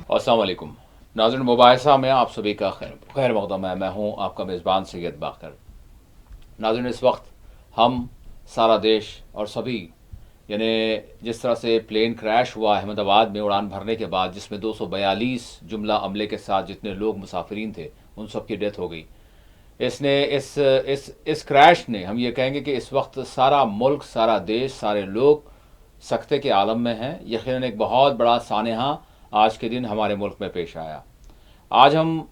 अस्सलाम वालेकुम नाज़रीन, मुबाहिसा में आप सभी का खैर मक़दम है। मैं हूँ आपका मेज़बान सैयद बाकर। नाज़रीन, इस वक्त हम सारा देश और सभी यानी जिस तरह से प्लेन क्रैश हुआ अहमदाबाद में उड़ान भरने के बाद, जिसमें 242 जुमला अमले के साथ जितने लोग मुसाफिरीन थे उन सब की डेथ हो गई। इसने इस क्रैश ने, हम ये कहेंगे कि इस वक्त सारा मुल्क, सारा देश, सारे लोग सख्ते के आलम में हैं। यकीनन एक बहुत बड़ा सानहा आज के दिन हमारे मुल्क में पेश आया। आज हम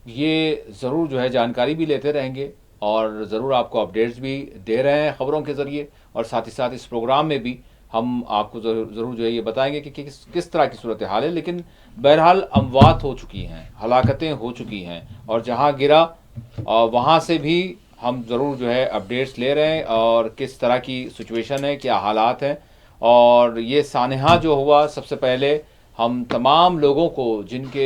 ये ज़रूर जो है जानकारी भी लेते रहेंगे और ज़रूर आपको अपडेट्स भी दे रहे हैं ख़बरों के ज़रिए, और साथ ही साथ इस प्रोग्राम में भी हम आपको ज़रूर जो है ये बताएंगे कि किस तरह की सूरत हाल है। लेकिन बहरहाल अमवात हो चुकी हैं, हलाकतें हो चुकी हैं, और जहाँ गिरा वहाँ से भी हम ज़रूर जो है अपडेट्स ले रहे हैं और किस तरह की सिचुएशन है, क्या हालात हैं। और ये सानहा जो हुआ, सबसे पहले हम तमाम लोगों को जिनके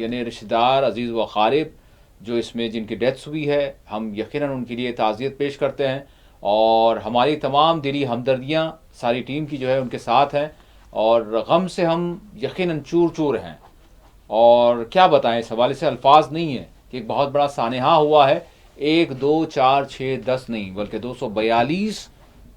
यानी रिश्तेदार, अजीज़ व क़ारिब जो इसमें जिनकी डेथ्स हुई है, हम यकीनन उनके लिए ताज़ियत पेश करते हैं। और हमारी तमाम दिली हमदर्दियाँ सारी टीम की जो है उनके साथ हैं, और गम से हम यकीनन चूर चूर हैं। और क्या बताएं, इस हवाले से अल्फाज नहीं है कि एक बहुत बड़ा सानहा हुआ है। 1 2 4 6 10 नहीं, बल्कि 242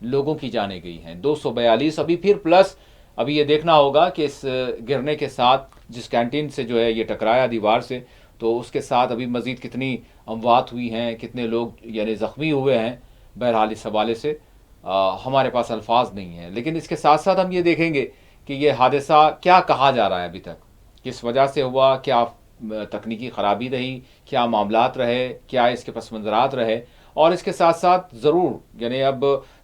लोगों की जानें गई हैं। 242 अभी फिर प्लस अभी ये देखना होगा कि इस गिरने के साथ जिस कैंटीन से जो है ये टकराया दीवार से, तो उसके साथ अभी मज़ीद कितनी अमवात हुई हैं, कितने लोग यानी ज़ख्मी हुए हैं। बहरहाल इस हवाले से हमारे पास अल्फाज नहीं हैं। लेकिन इसके साथ साथ हम ये देखेंगे कि ये हादसा क्या कहा जा रहा है अभी तक, किस वजह से हुआ, क्या तकनीकी ख़राबी रही, क्या मामलात रहे, क्या इसके पस मंज़रात रहे। और इसके साथ साथ ज़रूर यानी अब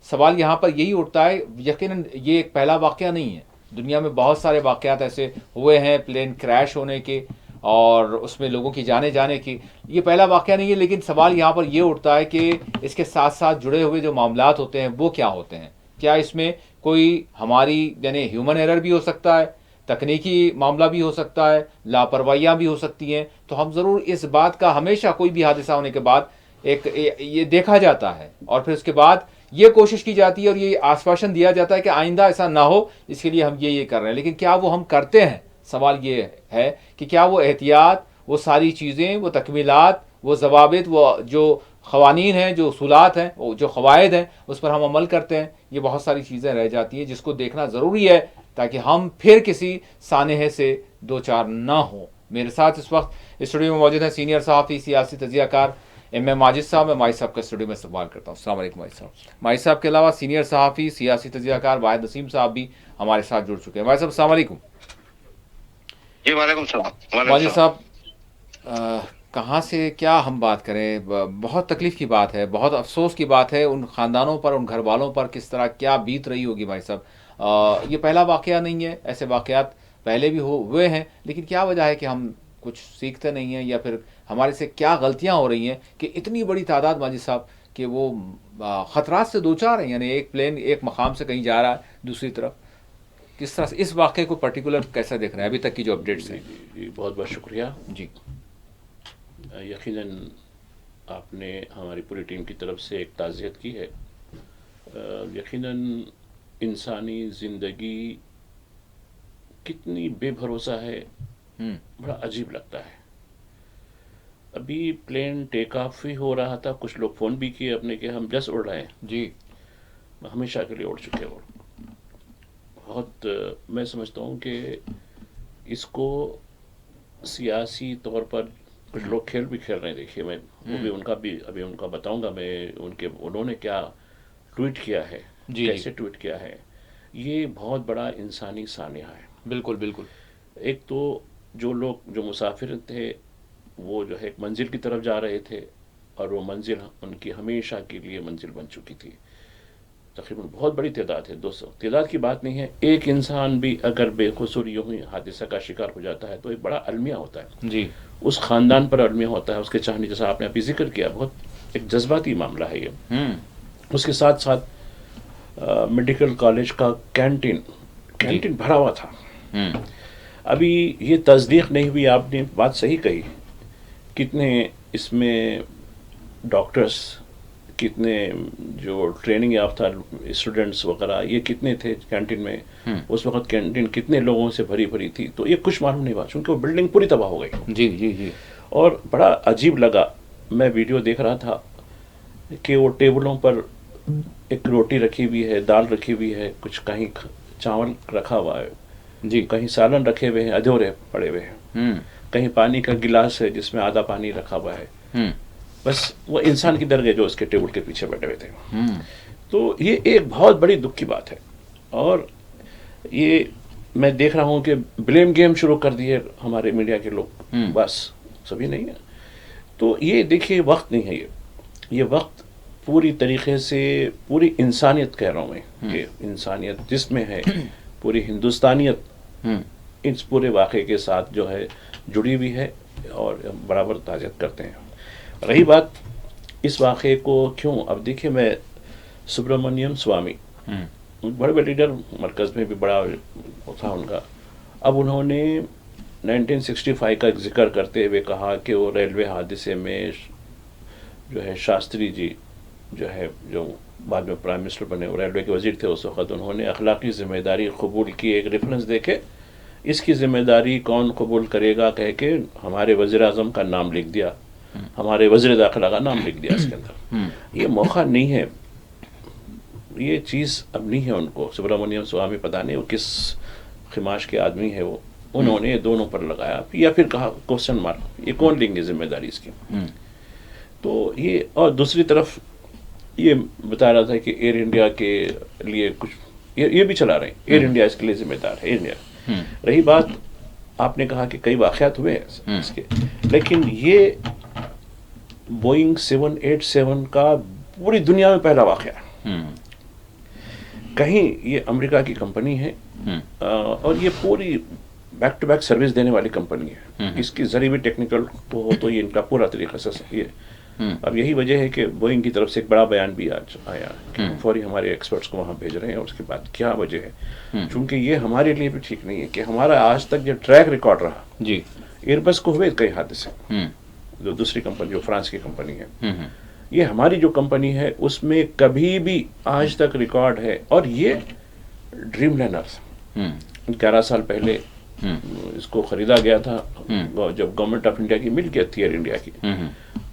सवाल यहाँ पर यही उठता है, यकीनन ये एक पहला वाक़या नहीं है, दुनिया में बहुत सारे वाक़यात ऐसे हुए हैं प्लेन क्रैश होने के और उसमें लोगों की जाने जाने की। ये पहला वाक़या नहीं है, लेकिन सवाल यहाँ पर ये उठता है कि इसके साथ साथ जुड़े हुए जो मामलात होते हैं वो क्या होते हैं। क्या इसमें कोई हमारी यानी ह्यूमन एरर भी हो सकता है, तकनीकी मामला भी हो सकता है, लापरवाहियाँ भी हो सकती हैं। तो हम ज़रूर इस बात का हमेशा कोई भी हादसा होने के बाद ये देखा जाता है, और फिर उसके बाद ये कोशिश की जाती है और ये आश्वासन दिया जाता है कि आइंदा ऐसा ना हो, इसके लिए हम ये कर रहे हैं। लेकिन क्या वो हम करते हैं? सवाल ये है कि क्या वो एहतियात, वो सारी चीज़ें, वो तकमीलात, वो ज़वाबित, वो जो क़वानीन हैं, जो उसूलात हैं, वो जो क़वायद हैं, उस पर हम अमल करते हैं? ये बहुत सारी चीज़ें रह जाती हैं जिसको देखना ज़रूरी है ताकि हम फिर किसी सानहे से दो चार ना हो। मेरे साथ इस वक्त स्टूडियो में मौजूद हैं सीनियर सहाफ़ी, सियासी तजियाकार एम माजिद साहब। मैं माई साहब का स्टूडियो में इस्तेमाल करता हूँ। अस्सलाम वालेकुम माई साहब। माई साहब के अलावा सीनियर सहाफ़ी, सियासी तजियाकार वाहिद नसीम साहब भी हमारे साथ जुड़ चुके हैं। माई साहब अस्सलाम वालेकुम। जी वालेकुम सलाम। माजिद साहब, कहाँ से क्या हम बात करें? बहुत तकलीफ़ की बात है, बहुत अफसोस की बात है उन ख़ानदानों पर, उन घर वालों पर किस तरह क्या बीत रही होगी भाई साहब। ये पहला वाक़या नहीं है, ऐसे वाक़यात पहले भी हुए हैं, लेकिन क्या वजह है कि हम कुछ सीखते नहीं हैं, या फिर हमारे से क्या गलतियाँ हो रही हैं कि इतनी बड़ी तादाद माजिद साहब कि वो ख़तरात से दो चार हैं। यानी एक प्लेन एक मकाम से कहीं जा रहा है दूसरी तरफ, किस तरह से इस वाक़े को पर्टिकुलर कैसे देख रहे हैं अभी तक की जो अपडेट्स जी हैं? जी जी, बहुत बहुत शुक्रिया। जी यकीनन आपने हमारी पूरी टीम की तरफ से एक ताज़ियत की है। यकीनन इंसानी ज़िंदगी कितनी बेभरोसा है, बड़ा अजीब लगता है। अभी प्लेन टेक ऑफ ही हो रहा था, कुछ लोग फ़ोन भी किए अपने कि हम जस्ट उड़ रहे हैं। जी हमेशा के लिए उड़ चुके हैं वो। बहुत मैं समझता हूँ कि इसको सियासी तौर पर कुछ लोग खेल भी खेल रहे हैं। देखिए, मैं वो भी उनका भी अभी उनका बताऊंगा मैं, उन्होंने क्या ट्वीट किया है, जी जी, कैसे ट्वीट किया है। ये बहुत बड़ा इंसानी सानिया है। बिल्कुल बिल्कुल। एक तो जो लोग जो मुसाफिर थे वो जो है एक मंजिल की तरफ जा रहे थे, और वो मंजिल उनकी हमेशा के लिए मंजिल बन चुकी थी। तकरीबन बहुत बड़ी तादाद है, 200 तादाद की बात नहीं है। एक इंसान भी अगर बेकसूर यूं ही हादसा का शिकार हो जाता है तो एक बड़ा अलमिया होता है, जी उस ख़ानदान पर अलमिया होता है, उसके चाहने, जैसा आपने अभी जिक्र किया, बहुत एक जज्बाती मामला है ये। उसके साथ साथ मेडिकल कॉलेज का कैंटीन भरा हुआ था। अभी ये तस्दीक नहीं हुई, आपने बात सही कही, कितने इसमें डॉक्टर्स कितने जो ट्रेनिंग याफ्ता स्टूडेंट्स वगैरह ये कितने थे कैंटीन में, उस वक्त कैंटीन कितने लोगों से भरी भरी थी, तो ये कुछ मालूम नहीं हुआ क्योंकि वो बिल्डिंग पूरी तबाह हो गई। जी जी जी। और बड़ा अजीब लगा, मैं वीडियो देख रहा था कि वो टेबलों पर एक रोटी रखी हुई है, दाल रखी हुई है, कुछ कहीं चावल रखा हुआ है जी। कहीं सालन रखे हुए हैं, अधूरे पड़े हुए हैं, कहीं पानी का गिलास है जिसमें आधा पानी रखा हुआ है। बस वो इंसान किधर गए जो उसके टेबल के पीछे बैठे हुए थे। तो ये एक बहुत बड़ी दुख की बात है। और ये मैं देख रहा हूँ कि ब्लेम गेम शुरू कर दिए हमारे मीडिया के लोग, बस सभी नहीं है। तो ये देखिए वक्त नहीं है, ये वक्त पूरी तरीके से पूरी इंसानियत कह रहा हूँ मैं, कि इंसानियत जिसमें है पूरी हिंदुस्तानियत इस पूरे वाक़े के साथ जो है जुड़ी हुई है और बराबर ताज़ियत करते हैं। रही बात इस वाक़े को क्यों, अब देखिए मैं सुब्रमण्यम स्वामी बड़े बड़े लीडर, मरकज़ में भी बड़ा था उनका, अब उन्होंने 1965 का जिक्र करते हुए कहा कि वो रेलवे हादसे में जो है शास्त्री जी जो है, जो बाद में प्राइम मिनिस्टर बने, वो रेलवे के वजीर थे उस वक़्त, उन्होंने अखलाकी ज़िम्मेदारी कबूल की, एक रेफरेंस देके इसकी ज़िम्मेदारी कौन कबूल करेगा कह के हमारे वज़ीर आज़म का नाम लिख दिया, हमारे वज़ीर दाखिला का नाम लिख दिया इसके अंदर। ये मौका नहीं है, ये चीज़ अब नहीं है उनको। सुब्रमण्यम स्वामी पता नहीं वो किस खिमाश के आदमी है, वो उन्होंने दोनों पर लगाया या फिर कहा क्वेश्चन मार्क, ये कौन लेंगे जिम्मेदारी इसकी। तो ये, और दूसरी तरफ ये बता रहा था कि एयर इंडिया के लिए कुछ ये भी चला रहे हैं, एयर इंडिया इसके लिए जिम्मेदार है, एयर इंडिया। रही बात आपने कहा कि कई वाक़यात हुए हैं इसके, लेकिन ये बोइंग 787 का पूरी दुनिया में पहला वाक़या है। कहीं ये अमेरिका की कंपनी है और ये पूरी बैक टू बैक सर्विस देने वाली कंपनी है, इसकी जरी भी टेक्निकल हो तो ये इनका पूरा तरीका से ये। अब यही वजह है कि बोइंग की तरफ से एक बड़ा बयान भी आज आया कि फौरी हमारे एक्सपर्ट्स को वहाँ भेज रहे हैं। और उसके बाद क्या वजह है, क्योंकि ये हमारे लिए भी ठीक नहीं है कि हमारा आज तक जो ट्रैक रिकॉर्ड रहा जी, एयरबस को हुए कई हादसे, जो दूसरी कंपनी जो फ्रांस की कंपनी है, ये हमारी जो कंपनी है उसमें कभी भी आज तक रिकॉर्ड है। और ये ड्रीमलाइनर्स 11 साल पहले इसको खरीदा गया था जब गवर्नमेंट ऑफ इंडिया की मिल्कियत थी एयर इंडिया की,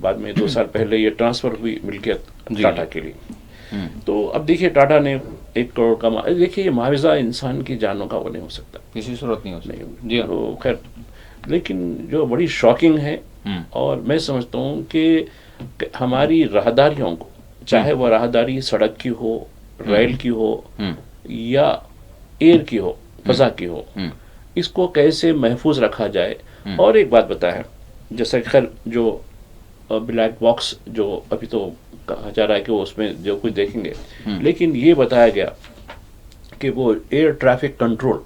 बाद में 2 साल पहले ये ट्रांसफर हुई मिल्कियत टाटा के लिए। तो अब देखिए टाटा ने 1 करोड़ का, देखिए ये मुआवजा इंसान की जानों का वो नहीं हो सकता, किसी सूरत नहीं हो सकता जी। तो खैर, लेकिन जो बड़ी शॉकिंग है और मैं समझता हूँ कि हमारी राहदारियों को, चाहे वह राहदारी सड़क की हो, रेल की हो या एयर की हो, फजा की हो, इसको कैसे महफूज रखा जाए। और एक बात बताया, जैसे खैर जो ब्लैक बॉक्स जो अभी तो कहा जा रहा है कि वो उसमें जो कुछ देखेंगे, लेकिन ये बताया गया कि वो एयर ट्रैफिक कंट्रोल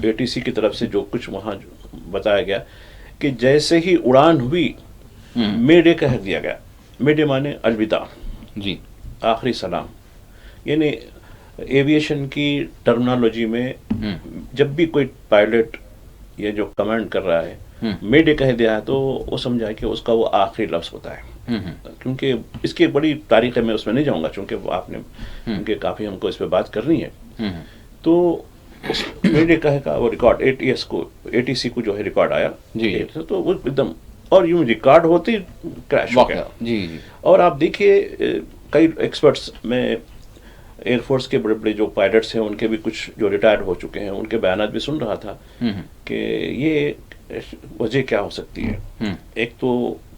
ATC की तरफ से जो कुछ वहाँ बताया गया कि जैसे ही उड़ान हुई मेडे कह दिया गया। मेडे माने अलविदा जी, आखिरी सलाम। यानी एविएशन की टर्मिनोलॉजी में जब भी कोई पायलट ये जो कमांड कर रहा है मेडे कह दिया है तो वो समझा कि उसका वो आखिरी लफ्ज़ होता है। क्योंकि इसकी एक बड़ी तारीख है, मैं उसमें नहीं जाऊंगा क्योंकि आपने क्योंकि काफ़ी हमको इस पर बात करनी है। तो उस मेडे कहे का वो रिकॉर्ड ATC को जो है रिकॉर्ड आया जी, तो वो एकदम, और यूं रिकॉर्ड होते ही क्रैश हो गया जी जी। और आप देखिए कई एक्सपर्ट्स, मैं एयरफोर्स के बड़े बड़े जो पायलट्स हैं उनके भी कुछ जो रिटायर्ड हो चुके हैं उनके बयानात भी सुन रहा था कि ये वजह क्या हो सकती है। एक तो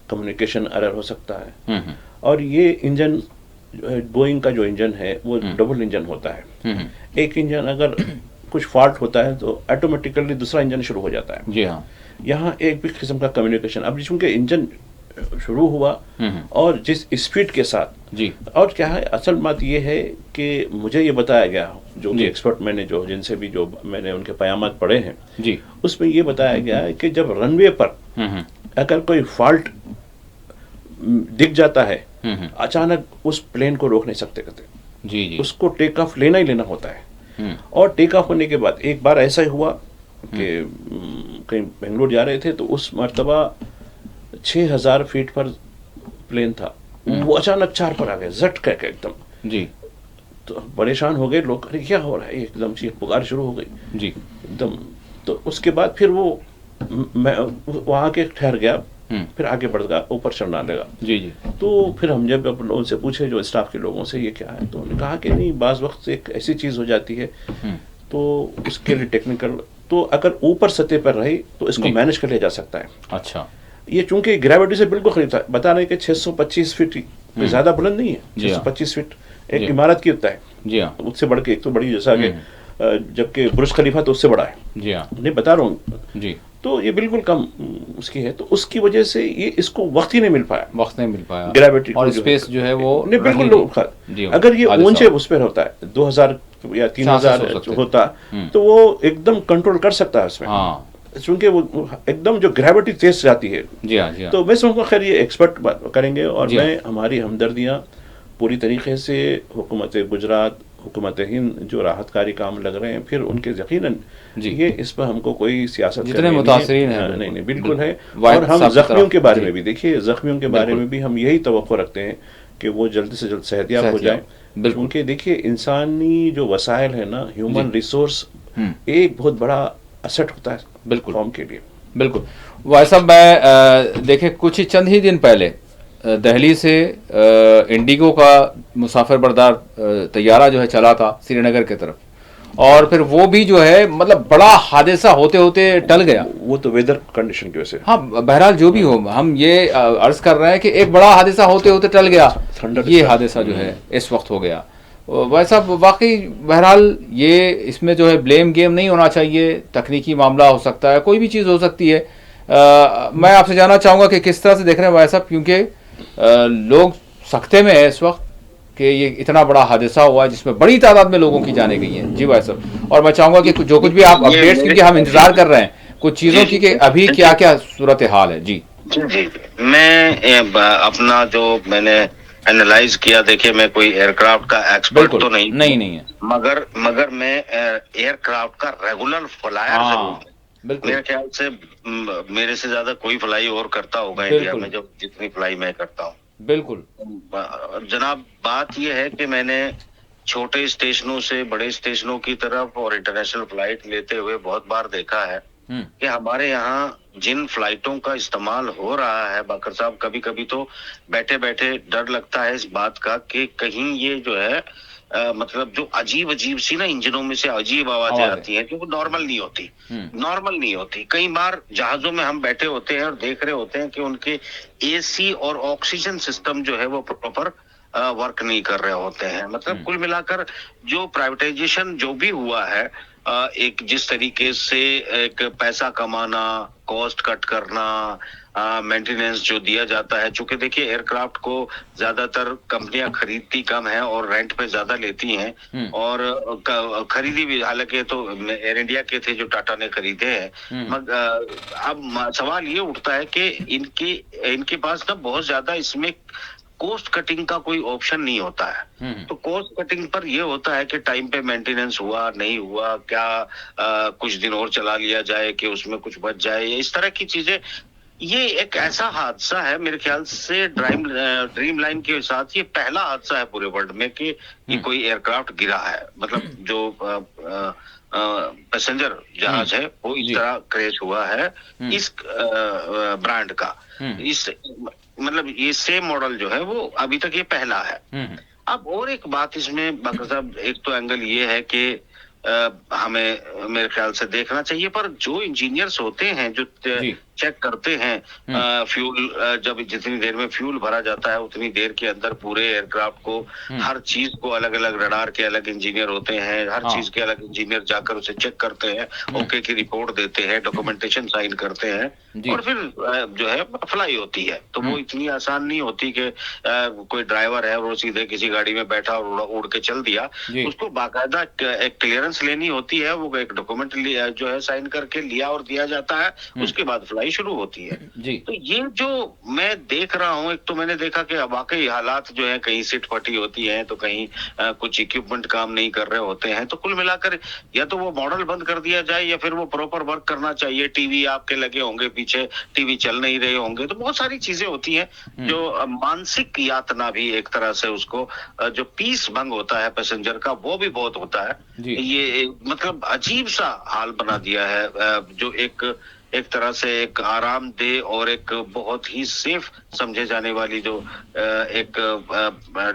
कम्युनिकेशन एरर हो सकता है, और ये इंजन बोइंग का जो इंजन है वो डबल इंजन होता है। एक इंजन अगर कुछ फॉल्ट होता है तो ऑटोमेटिकली दूसरा इंजन शुरू हो जाता है जी हाँ। यहाँ एक भी किस्म का कम्युनिकेशन, अब चूंकि इंजन शुरू हुआ और जिस स्पीड के साथ जी, और क्या है असल बात ये है कि मुझे ये बताया गया जो कि एक्सपर्ट मैंने जो जिनसे भी जो मैंने उनके बयानात पढ़े हैं जी, उसमें ये बताया गया है कि जब रनवे पर अगर कोई फॉल्ट दिख जाता है अचानक उस प्लेन को रोक नहीं सकते कहते जी जी, उसको टेक ऑफ लेना ही लेना होता है। और टेक ऑफ होने के बाद एक बार ऐसा ही हुआ कि कहीं बेंगलोर जा रहे थे तो उस मर्तबा 6000 फीट पर प्लेन था, वो अचानक 4 पर आ गए, झटका के एकदम। जी तो परेशान हो गए लोग, अरे क्या हो रहा है, एकदम चीख पुकार शुरू हो गई जी एकदम। तो उसके बाद फिर वो मैं वहाँ के ठहर गया, फिर आगे बढ़ गया, ऊपर चढ़ना लगा। जी जी तो फिर हम जब अपन उनसे पूछे, जो स्टाफ के लोगों से, ये क्या है, तो उन्होंने कहा कि नहीं, बाज़ वक्त एक ऐसी चीज़ हो जाती है तो उसके लिए टेक्निकल, तो अगर ऊपर सतह पर रही तो इसको जी। मैनेज कर लिया जा सकता है। अच्छा ये चूंकि ग्रेविटी से बिल्कुल करीब था, बता रहे कि 625 फीट पे ज़्यादा बुलंद नहीं है, जी हाँ। 625 फीट एक जी। इमारत की होता है, जी हाँ उससे बढ़ के एक तो बड़ी, जैसा कि जबकि बुर्ज खलीफा तो उससे बड़ा है, जी हाँ नहीं बता रहा हूँ। जी तो ये बिल्कुल कम उसकी है, तो उसकी वजह से ये इसको वक्त ही नहीं मिल पाया, वक्त नहीं मिल पाया, ग्रेविटी और स्पेस जो है वो नहीं बिल्कुल रही नहीं। जी हाँ, अगर ये आधे ऊंचे साल। उस पर होता है 2000 या चांसेस 3000 हो सकते थे। होता, तो वो एकदम कंट्रोल कर सकता है उसमें, हाँ क्योंकि वो एकदम जो ग्रेविटी तेज जाती है। जी हाँ जी हाँ तो मैं समझूंगा, खैर ये एक्सपर्ट बात करेंगे, और जी हाँ। मैं हमारी हमदर्दियाँ पूरी तरीके से हुकूमत गुजरात, हुकूमत हिंद जो राहतकारी काम लग रहे हैं, फिर उनके यकीनन जी। ये इस पर हमको कोई सियासत जितने करनी नहीं मुतासिरीन हैं, हाँ, बिल्कुल। नहीं बिल्कुल है। वाहिद और हम साहब की जख्मियों तरफ- के बारे जी। में भी देखिए, जख्मियों के बारे बिल्कुल। में भी हम यही तवक्को रखते हैं कि वो जल्द से जल्द सेहतियाब हो सेहतियाब, जाए, बिल्कुल। क्योंकि देखिए इंसानी जो वसाइल है ना, ह्यूमन जी। रिसोर्स हम्म। एक बहुत बड़ा असट होता है बिल्कुल। कौम के लिए। बिल्कुल। वैसा मैं देखे कुछ ही चंद ही दिन पहले दिल्ली से इंडिगो का मुसाफिर बरदार तैयारा जो है चला था श्रीनगर की तरफ, और फिर वो भी जो है मतलब बड़ा हादसा होते होते टल गया। वो तो वेदर कंडीशन की वजह से। हाँ बहरहाल जो भी हो, हम ये अर्ज कर रहे हैं कि एक बड़ा हादसा होते होते टल गया, Thunder ये storm। हादसा जो है इस वक्त हो गया। वैसा वाकई बहरहाल ये इसमें जो है ब्लेम गेम नहीं होना चाहिए, तकनीकी मामला हो सकता है, कोई भी चीज़ हो सकती है। मैं आपसे जानना चाहूँगा कि किस तरह से देख रहे हैं वैसा, क्योंकि लोग सख्ते में है इस वक्त कि ये इतना बड़ा हादसा हुआ है जिसमें बड़ी तादाद में लोगों की जानें गई हैं। जी भाई साहब, और मैं चाहूँगा कि जो कुछ भी आप अपडेट्स, क्योंकि हम इंतजार कर रहे हैं कुछ चीज़ों की कि अभी क्या क्या सूरत हाल है। जी जी जी मैं अपना जो मैंने एनालाइज किया, देखिए मैं कोई एयरक्राफ्ट का एक्सपर्ट बिल्कुल तो नहीं नहीं है। मगर मैं एयरक्राफ्ट का रेगुलर फ्लायर जरूर हाँ हूँ। बिल्कुल मेरे ख्याल से मेरे से ज्यादा कोई फ्लाई और करता होगा इंडिया बिल्कुल। में, जो जितनी फ्लाई मैं करता हूँ। बिल्कुल जनाब, बात यह है कि मैंने छोटे स्टेशनों से बड़े स्टेशनों की तरफ और इंटरनेशनल फ्लाइट लेते हुए बहुत बार देखा है कि हमारे यहाँ जिन फ्लाइटों का इस्तेमाल हो रहा है, बाकर साहब, कभी कभी तो बैठे बैठे डर लगता है इस बात का कि कहीं ये जो है मतलब जो अजीब अजीब सी ना इंजनों में से अजीब आवाजें आती हैं, जो नॉर्मल नहीं होती, नॉर्मल नहीं होती। कई बार जहाजों में हम बैठे होते हैं और देख रहे होते हैं कि उनके एसी और ऑक्सीजन सिस्टम जो है वो प्रॉपर वर्क नहीं कर रहे होते हैं। मतलब कुल मिलाकर जो प्राइवेटाइजेशन जो भी हुआ है, एक जिस तरीके से एक पैसा कमाना, कॉस्ट कट करना, मेंटेनेंस जो दिया जाता है, चूंकि देखिए एयरक्राफ्ट को ज्यादातर कंपनियां खरीदती कम है और रेंट पे ज्यादा लेती हैं, और खरीदी भी, हालांकि तो एयर इंडिया के थे जो टाटा ने खरीदे हैं। अब सवाल ये उठता है कि इनके पास ना बहुत ज्यादा इसमें कोस्ट कटिंग का कोई ऑप्शन नहीं होता है। तो कोस्ट कटिंग पर यह होता है कि टाइम पे मेंटेनेंस हुआ नहीं हुआ, क्या कुछ दिन और चला लिया जाए कि उसमें कुछ बच जाए, इस तरह की चीजें। ये एक ऐसा हादसा है मेरे ख्याल से ड्रीम लाइन के साथ ये पहला हादसा है पूरे वर्ल्ड में कि ये कोई एयरक्राफ्ट गिरा है। मतलब जो पैसेंजर जहाज है वो इस तरह क्रैश हुआ है इस ब्रांड का। इस मतलब ये सेम मॉडल जो है वो अभी तक ये पहला है। अब और एक बात इसमें बाकर साहब, एक तो एंगल ये है कि हमें मेरे ख्याल से देखना चाहिए, पर जो इंजीनियर्स होते हैं जो चेक करते हैं फ्यूल, जब जितनी देर में फ्यूल भरा जाता है उतनी देर के अंदर पूरे एयरक्राफ्ट को हर चीज को अलग अलग रडार के अलग इंजीनियर होते हैं, हर चीज के अलग इंजीनियर जाकर उसे चेक करते हैं, ओके की रिपोर्ट देते हैं, डॉक्यूमेंटेशन साइन करते हैं, और फिर जो है फ्लाई होती है। तो वो इतनी आसान नहीं होती कि कोई ड्राइवर है वो सीधे किसी गाड़ी में बैठा और उड़ के चल दिया। उसको बाकायदा एक क्लियरेंस क्लियरेंस लेनी होती है, वो एक डॉक्यूमेंट जो है साइन करके लिया और दिया जाता है, उसके बाद फ्लाई शुरू होती है। जी। तो ये जो मैं देख रहा हूँ, एक तो मैंने देखा कि वाकई हालात जो है कहीं सिट फटी होती है, तो कहीं कुछ इक्विपमेंट काम नहीं कर रहे होते हैं। तो कुल मिलाकर या तो वो मॉडल बंद कर दिया जाए या फिर वो प्रॉपर वर्क करना चाहिए। टीवी आपके लगे होंगे पीछे, टीवी चल नहीं रहे होंगे, तो बहुत सारी चीजें होती हैं जो मानसिक यातना भी एक तरह से उसको जो पीस भंग होता है पैसेंजर का, वो भी बहुत होता है। जी। ये मतलब अजीब सा हाल बना दिया है, जो एक तरह से एक आरामदेह और एक बहुत ही सेफ समझे जाने वाली जो एक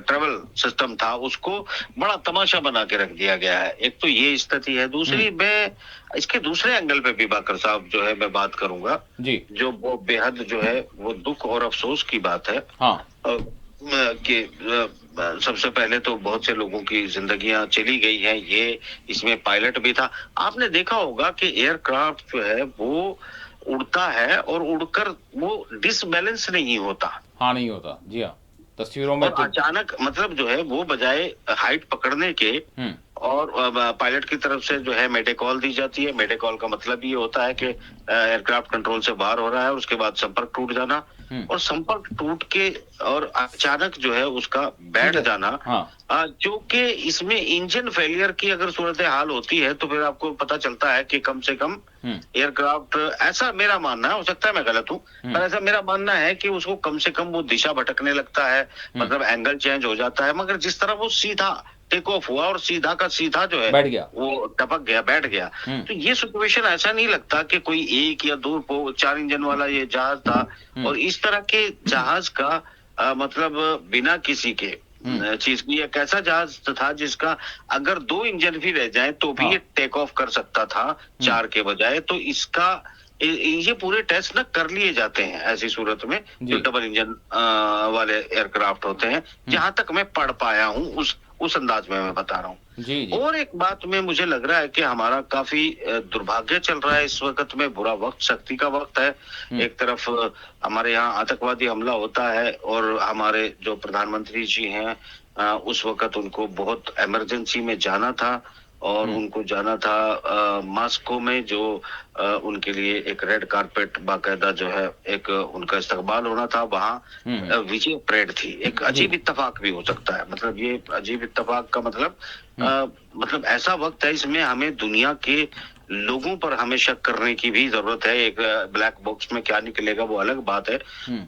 ट्रेवल सिस्टम था, उसको बड़ा तमाशा बना के रख दिया गया है। एक तो ये स्थिति है। दूसरी, मैं इसके दूसरे एंगल पे भी बाकर साहब जो है मैं बात करूंगा जी। जो वो बेहद जो है वो दुख और अफसोस की बात है। हाँ। कि सबसे पहले तो बहुत से लोगों की जिंदगियां चली गई हैं, ये इसमें पायलट भी था। आपने देखा होगा कि एयरक्राफ्ट जो है वो उड़ता है और उड़कर वो डिसबैलेंस नहीं होता। हाँ, नहीं होता। जी हाँ, तस्वीरों में और तो अचानक मतलब जो है वो बजाय हाइट पकड़ने के और पायलट की तरफ से जो है मेडे कॉल दी जाती है। मेडे कॉल का मतलब ये होता है कि एयरक्राफ्ट कंट्रोल से बाहर हो रहा है, उसके बाद संपर्क टूट जाना, और संपर्क टूट के और अचानक जो है उसका बैठ जाना। हाँ। जो कि इसमें इंजन फेलियर की अगर सूरत हाल होती है तो फिर आपको पता चलता है कि कम से कम एयरक्राफ्ट, ऐसा मेरा मानना है, हो सकता है मैं गलत हूँ, पर ऐसा मेरा मानना है कि उसको कम से कम वो दिशा भटकने लगता है, मतलब एंगल चेंज हो जाता है। मगर जिस तरह वो सीधा टेक ऑफ हुआ और सीधा का सीधा जो है बैठ गया, वो टपक गया, बैठ गया, तो ये सिचुएशन ऐसा नहीं लगता कि कोई एक या दो 4 इंजन वाला ये जहाज था। और इस तरह के जहाज का मतलब बिना किसी के चीज की एक ऐसा जहाज था जिसका अगर 2 इंजन भी रह जाए तो भी ये टेक ऑफ कर सकता था 4 के बजाय। तो इसका ये पूरे टेस्ट ना कर लिए जाते हैं ऐसी सूरत में जो डबल इंजन वाले एयरक्राफ्ट होते हैं, जहां तक मैं पढ़ पाया हूं उस अंदाज में मैं बता रहा हूँ। जी। और एक बात में मुझे लग रहा है कि हमारा काफी दुर्भाग्य चल रहा है इस वक्त में, बुरा वक्त, सख्ती का वक्त है। एक तरफ हमारे यहाँ आतंकवादी हमला होता है और हमारे जो प्रधानमंत्री जी हैं उस वक्त उनको बहुत इमरजेंसी में जाना था, और उनको जाना था मॉस्को में, जो उनके लिए एक रेड कारपेट बाकायदा जो है एक उनका इस्तकबाल होना था वहाँ। विजय परेड थी। एक अजीब इत्तेफाक भी हो सकता है, मतलब ये अजीब इत्तेफाक का मतलब ऐसा वक्त है इसमें हमें दुनिया के लोगों पर हमें शक करने की भी जरूरत है। एक ब्लैक बॉक्स में क्या निकलेगा वो अलग बात है,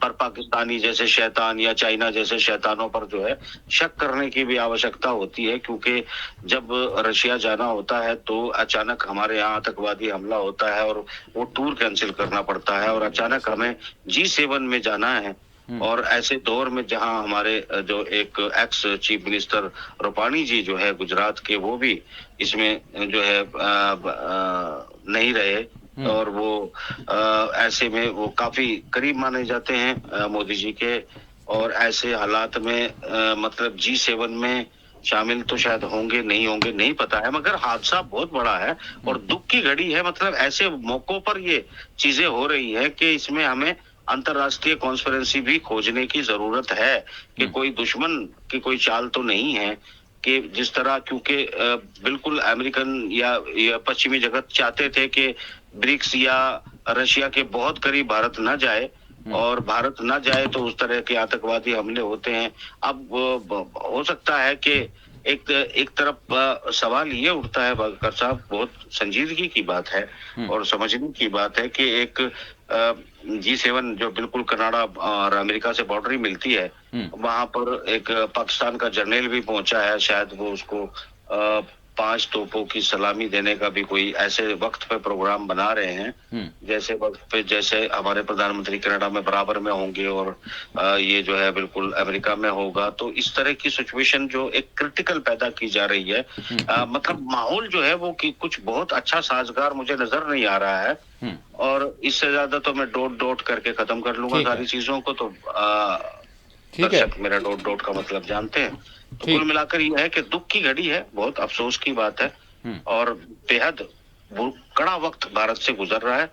पर पाकिस्तानी जैसे शैतान या चाइना जैसे शैतानों पर जो है शक करने की भी आवश्यकता होती है, क्योंकि जब रशिया जाना होता है तो अचानक हमारे यहाँ आतंकवादी हमला होता है और वो टूर कैंसिल करना पड़ता है, और अचानक हमें G7 में जाना है। और ऐसे दौर में जहां हमारे जो एक एक्स चीफ मिनिस्टर रूपाणी जी जो है गुजरात के, वो भी इसमें जो है नहीं रहे, और वो ऐसे में वो काफी करीब माने जाते हैं मोदी जी के, और ऐसे हालात में मतलब G7 में शामिल तो शायद होंगे नहीं पता है, मगर हादसा बहुत बड़ा है और दुख की घड़ी है। मतलब ऐसे मौकों पर ये चीजें हो रही है कि इसमें हमें अंतरराष्ट्रीय कॉन्स्पिरेंसी भी खोजने की जरूरत है कि कोई दुश्मन की कोई चाल तो नहीं है, कि जिस तरह, क्योंकि बिल्कुल अमेरिकन या पश्चिमी जगत चाहते थे कि ब्रिक्स या रशिया के बहुत करीब भारत न जाए, और भारत न जाए तो उस तरह के आतंकवादी हमले होते हैं। अब हो सकता है कि एक तरफ सवाल ये उठता है बकर साहब, बहुत संजीदगी की बात है और समझने की बात है कि एक G7 जो बिल्कुल कनाडा और अमेरिका से बाउंड्री मिलती है, वहां पर एक पाकिस्तान का जर्नल भी पहुंचा है, शायद वो उसको 5 तोपों की सलामी देने का भी कोई ऐसे वक्त पे प्रोग्राम बना रहे हैं जैसे वक्त पे जैसे हमारे प्रधानमंत्री कनाडा में बराबर में होंगे और ये जो है बिल्कुल अमेरिका में होगा। तो इस तरह की सिचुएशन जो एक क्रिटिकल पैदा की जा रही है, मतलब माहौल जो है वो कि कुछ बहुत अच्छा साजगार मुझे नजर नहीं आ रहा है। और इससे ज्यादा तो मैं डॉट करके खत्म कर लूंगा सारी चीजों को, तो दर्शक मेरा डॉट का मतलब जानते हैं। तो कुल मिलाकर यह है कि दुख की घड़ी है, बहुत अफसोस की बात है, और बेहद कड़ा वक्त भारत से गुजर रहा है।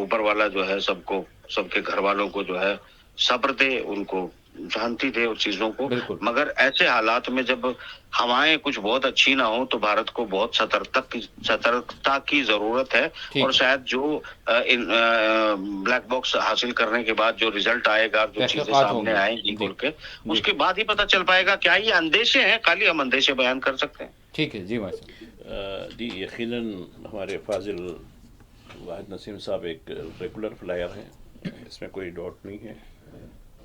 ऊपर वाला जो है सबको, सबके घर वालों को जो है सब्र दे, उनको जानती थे उस चीजों को, बिल्कुल। मगर ऐसे हालात में जब हवाएं कुछ बहुत अच्छी ना हो तो भारत को बहुत सतर्कता की जरूरत है। ठीक और है। शायद जो इन ब्लैक बॉक्स हासिल करने के बाद जो रिजल्ट आएगा, जो चीजें तहकीकात सामने होंगी। आएंगी जी। खुल के, जी। उसके बाद ही पता चल पाएगा क्या ये अंदेशे हैं, खाली हम अंदेशे बयान कर सकते हैं। ठीक है जी भाई साहब। जी यकीनन हमारे फाजिल वाहिद नसीम साहब एक रेगुलर फ्लायर हैं, इसमें कोई डाउट नहीं है।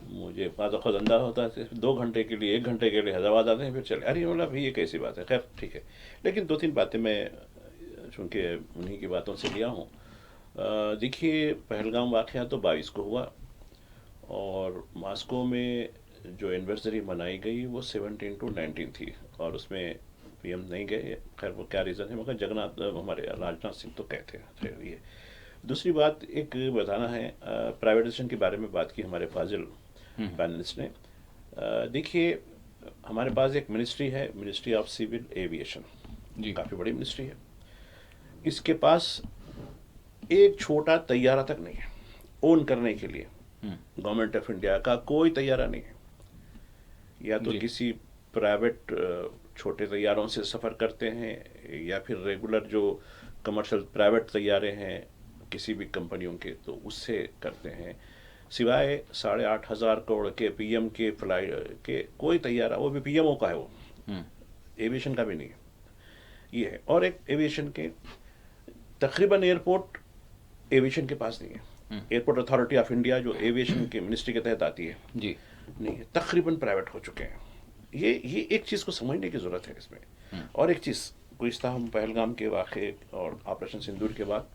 मुझे बाज़ ख़ुद अंदाज़ा होता है सिर्फ 2 घंटे के लिए 1 घंटे के लिए हैदराबाद आते हैं फिर चले, अरे बोला भाई ये कैसी बात है, खैर ठीक है। लेकिन 2-3 बातें मैं चूँकि उन्हीं की बातों से लिया हूँ। देखिए पहलगाम वाक़या तो 22 को हुआ और मॉस्को में जो एनिवर्सरी मनाई गई वो 17 to 19 थी और उसमें पीएम नहीं गए, खैर वो क्या रीज़न है, मगर जगन्नाथ हमारे राजनाथ सिंह तो गए थे। खैर ये दूसरी बात एक बताना है, प्राइवेटाइजेशन के बारे में बात की हमारे फाजिल पैनलिस्ट ने। देखिए हमारे पास एक मिनिस्ट्री है, मिनिस्ट्री ऑफ सिविल एविएशन, जी। काफ़ी बड़ी मिनिस्ट्री है। इसके पास एक छोटा तैयारा तक नहीं है ओन करने के लिए। गवर्नमेंट ऑफ इंडिया का कोई तैयारा नहीं है, या तो जी। किसी प्राइवेट छोटे तैयारों से सफ़र करते हैं या फिर रेगुलर जो कमर्शियल प्राइवेट तैयारे हैं किसी भी कंपनियों के तो उससे करते हैं। सिवाय 8,500 करोड़ के पीएम के फ्लाइट के कोई तैयारा, वो भी पीएमओ का है, वो एविएशन का भी नहीं है ये है। और एक एविएशन के तकरीबन एयरपोर्ट एविएशन के पास नहीं है। एयरपोर्ट अथॉरिटी ऑफ इंडिया जो एविएशन के मिनिस्ट्री के तहत आती है जी। नहीं है, तकरीबन प्राइवेट हो चुके हैं। ये एक चीज़ को समझने की ज़रूरत है इसमें। और एक चीज़ गुज़िश्ता हम पहलगाम के वाक़े और ऑपरेशन सिंदूर के बाद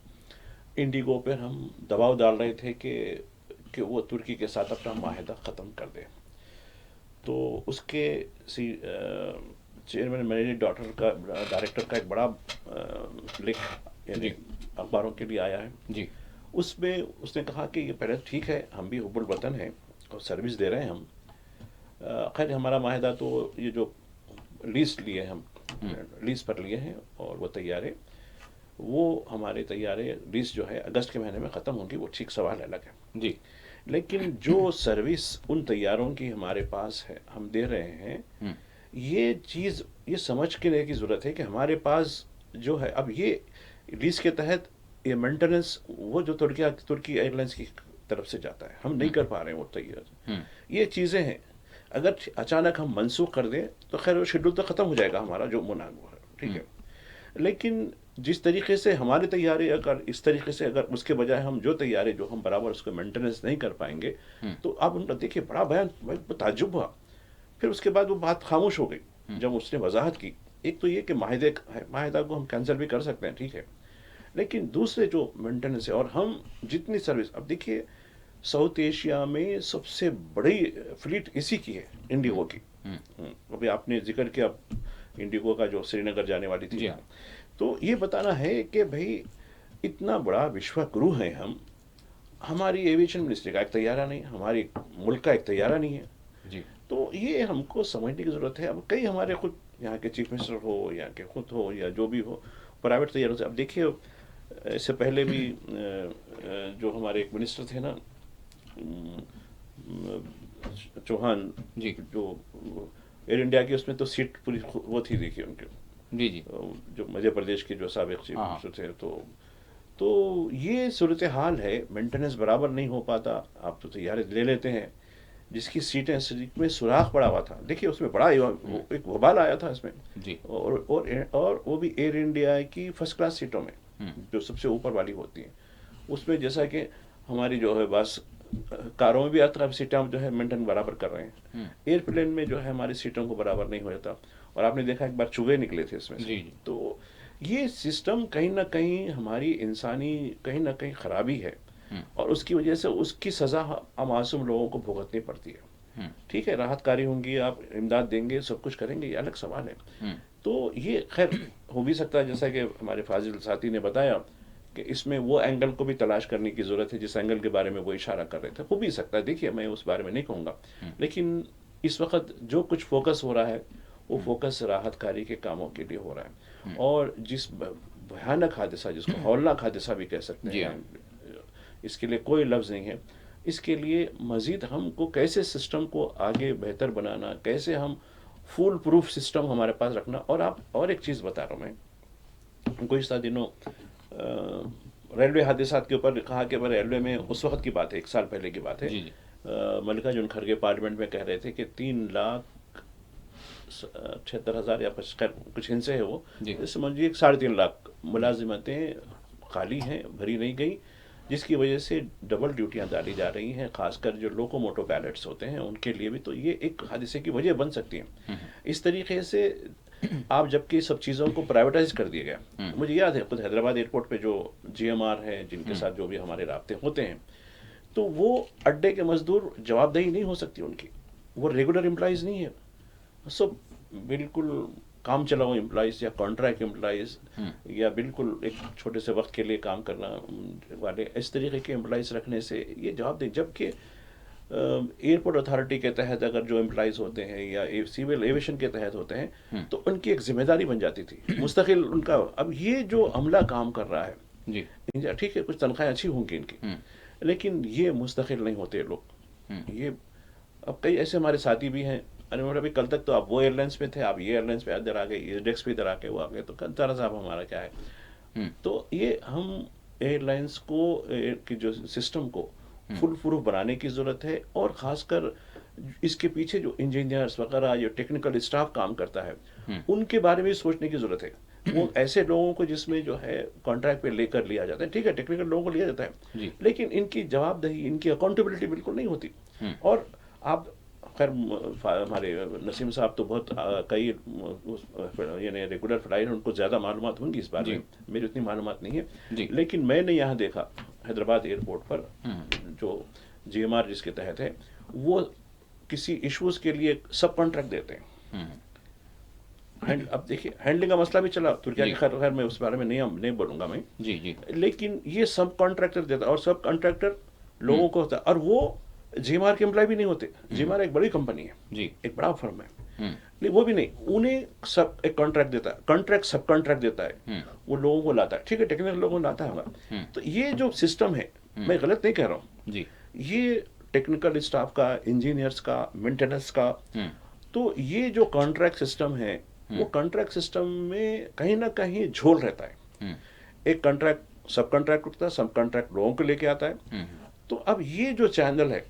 इंडिगो पर हम दबाव डाल रहे थे कि वो तुर्की के साथ अपना माहिदा ख़त्म कर दे, तो उसके चेयरमैन मैनेजिंग डायरेक्टर का एक बड़ा लिख यानी अखबारों के लिए आया है जी। उसमें उसने कहा कि ये पहले ठीक है, हम भी हुब्बुल वतन हैं और सर्विस दे रहे हैं हम, खैर हमारा माहिदा तो ये जो लीज लिए हम लीज पर लिए हैं और वो तैयारे वो हमारे तैयारे लीज जो है अगस्त के महीने में ख़त्म होंगी, वो ठीक सवाल अलग है जी। लेकिन जो सर्विस उन तैयारों की हमारे पास है हम दे रहे हैं, ये चीज़ ये समझ के लेने की ज़रूरत है कि हमारे पास जो है अब ये लीज के तहत ये मेंटेनेंस वो जो तुर्की एयरलाइंस की तरफ से जाता है, हम नहीं कर पा रहे हैं वो तैयार। ये चीज़ें हैं, अगर अचानक हम मनसूख कर दें तो खैर वो शेड्यूल तो ख़त्म हो जाएगा हमारा जो मुनागो है, ठीक है। लेकिन जिस तरीके से हमारे तैयारे अगर इस तरीके से अगर उसके बजाय हम जो तैयारे जो हम बराबर उसको मेंटेनेंस नहीं कर पाएंगे तो आप उनका देखिए बड़ा बयान ताज्जुब हुआ। फिर उसके बाद वो बात खामोश हो गई जब उसने वजाहत की। एक तो ये कि माहिदा को हम कैंसिल भी कर सकते हैं, ठीक है, लेकिन दूसरे जो मेंटेनेंस है और हम जितनी सर्विस, अब देखिए साउथ एशिया में सबसे बड़ी फ्लीट इसी की है, इंडिगो की। अभी आपने जिक्र किया इंडिगो का जो श्रीनगर जाने वाली थी, तो ये बताना है कि भाई इतना बड़ा विश्वगुरु है हम, हमारी एविएशन मिनिस्ट्री का एक तैयारा नहीं, हमारी मुल्क का एक तैयारा नहीं है जी। तो ये हमको समझने की ज़रूरत है। अब कई हमारे खुद यहाँ के चीफ मिनिस्टर हो या के खुद हो या जो भी हो प्राइवेट तैयारों से, अब देखिए इससे पहले भी जो हमारे एक मिनिस्टर थे ना चौहान जी। जो एयर इंडिया की उसमें तो सीट पूरी वो थी, देखिए उनके जी। जी। जो मध्य प्रदेश के जो साबिक चीफ मिनिस्टर थे, तो ये सूरत हाल है, मेंटेनेंस बराबर नहीं हो पाता, आप तो तैयारी ले लेते हैं जिसकी सीटें में सुराख पड़ा हुआ था, देखिए उसमें बड़ा एक वबाल आया था इसमें जी। और वो भी एयर इंडिया की फर्स्ट क्लास सीटों में जो सबसे ऊपर वाली होती हैं, उसमें जैसा कि हमारी जो है बस कारों में भी हर सीटें जो है मेंटेन बराबर कर रहे हैं, एयरप्लेन में जो है हमारी सीटों को बराबर नहीं हो जाता और आपने देखा एक बार चूहे निकले थे इसमें से। तो ये सिस्टम कहीं ना कहीं हमारी इंसानी कहीं ना कहीं खराबी है और उसकी वजह से उसकी सज़ा मासूम लोगों को भुगतनी पड़ती है। ठीक है, राहत कार्य होंगी, आप इमदाद देंगे, सब कुछ करेंगे, ये अलग सवाल है। तो ये खैर हो भी सकता है जैसा कि हमारे फाजिल साथी ने बताया कि इसमें वो एंगल को भी तलाश करने की ज़रूरत है जिस एंगल के बारे में वो इशारा कर रहे थे, हो भी सकता है। देखिए मैं उस बारे में नहीं कहूँगा, लेकिन इस वक्त जो कुछ फोकस हो रहा है वो फोकस राहत कार्य के कामों के लिए हो रहा है। और जिस भयानक हादसा, जिसको हौलनाक हादसा भी कह सकते हैं, इसके लिए कोई लफ्ज़ नहीं है, इसके लिए मज़ीद हमको कैसे सिस्टम को आगे बेहतर बनाना, कैसे हम फुल प्रूफ सिस्टम हमारे पास रखना। और आप और एक चीज़ बता रहा हूँ मैं, कुछ दिनों रेलवे हादसात के ऊपर कहा कि रेलवे में उस वक्त की बात है, 1 साल पहले की बात है, जी जी मल्लिकार्जुन खड़गे पार्लियामेंट में कह रहे थे कि 3,76,000 या कुछ हिंसे है वो, जी समझिए 3.5 लाख मुलाजिमतें खाली हैं, भरी नहीं गई, जिसकी वजह से डबल ड्यूटियां डाली जा रही हैं, खासकर जो लोकोमोटो पायलट्स होते हैं उनके लिए भी। तो ये एक हादसे की वजह बन सकती है। इस तरीके से आप जबकि सब चीज़ों को प्राइवेटाइज कर दिया गया। मुझे याद है खुद हैदराबाद एयरपोर्ट पे जो GMR है, जिनके साथ जो भी हमारे राब्ते होते हैं, तो वो अड्डे के मजदूर जवाबदेही नहीं हो सकती उनकी, वो रेगुलर एम्प्लॉयज़ नहीं है, सब बिल्कुल काम चलाओ एम्प्लॉयज़ या कॉन्ट्रैक्ट एम्प्लॉयज़ या बिल्कुल एक छोटे से वक्त के लिए काम करना वाले, इस तरीके के एम्प्लॉयज़ रखने से ये जवाबदेही। जबकि एयरपोर्ट अथॉरिटी के तहत अगर जो एम्प्लॉयज़ होते हैं या सिविल एविएशन के तहत होते हैं, तो उनकी एक जिम्मेदारी बन जाती थी मुस्तकिल उनका। अब ये जो अमला काम कर रहा है जी ठीक है, कुछ तनख्वाहें अच्छी होंगी इनकी, लेकिन ये मुस्तकिल नहीं होते लोग। ये अब कई ऐसे हमारे साथी भी हैं, अरे मतलब अभी कल तक तो आप वो एयरलाइंस पे थे, आप ये एयरलाइंस पे इधर आ गए, ये डेस्क पे इधर आके वो आ गए, तो तारा साहब हमारा क्या है। तो ये हम एयरलाइंस को की जो सिस्टम को फुल प्रूफ बनाने की ज़रूरत है, और ख़ासकर इसके पीछे जो इंजीनियर्स वगैरह जो टेक्निकल स्टाफ काम करता है उनके बारे में सोचने की ज़रूरत है। वो ऐसे लोगों को जिसमें जो है कॉन्ट्रैक्ट पे लेकर लिया जाता है, ठीक है, टेक्निकल लोगों को लिया जाता है, लेकिन इनकी जवाबदेही, इनकी अकाउंटेबिलिटी बिल्कुल नहीं होती। और आप खैर हमारे नसीम साहब तो बहुत कई यानी रेगुलर फ्लाइट हैं, उनको ज़्यादा मालूमात होंगी इस बारे में, मेरी उतनी मालूमात नहीं है। लेकिन मैंने यहाँ देखा हैदराबाद एयरपोर्ट पर जो GMR जिसके तहत है, वो किसी इश्यूज़ के लिए सब कॉन्ट्रैक्ट देते हैं। अब देखिए हैंडलिंग का मसला भी चला तुर्किया के, खैर मैं उस बारे में नहीं बोलूँगा मैं, जी लेकिन ये सब कॉन्ट्रैक्टर देता है, और सब कॉन्ट्रैक्टर लोगों को होता है, और वो GMR के एम्प्लॉय भी नहीं होते। GMR एक बड़ी कंपनी है जी, एक बड़ा फर्म है, लेकिन वो भी नहीं, उन्हें सब एक कॉन्ट्रैक्ट देता है, कॉन्ट्रैक्ट सब कॉन्ट्रैक्ट देता है, वो लोगों को लाता है, ठीक है, टेक्निकल लोगों को लाता है। तो ये जो सिस्टम है, मैं गलत नहीं कह रहा हूँ जी, ये टेक्निकल स्टाफ का, इंजीनियर्स का, मेंटेनेंस का, तो ये जो कॉन्ट्रैक्ट सिस्टम है, वो कॉन्ट्रैक्ट सिस्टम में कहीं ना कहीं झोल रहता है। एक कॉन्ट्रैक्ट सब कॉन्ट्रैक्ट उठता है, सब कॉन्ट्रैक्ट लोगों को लेके आता है। तो अब ये जो चैनल है,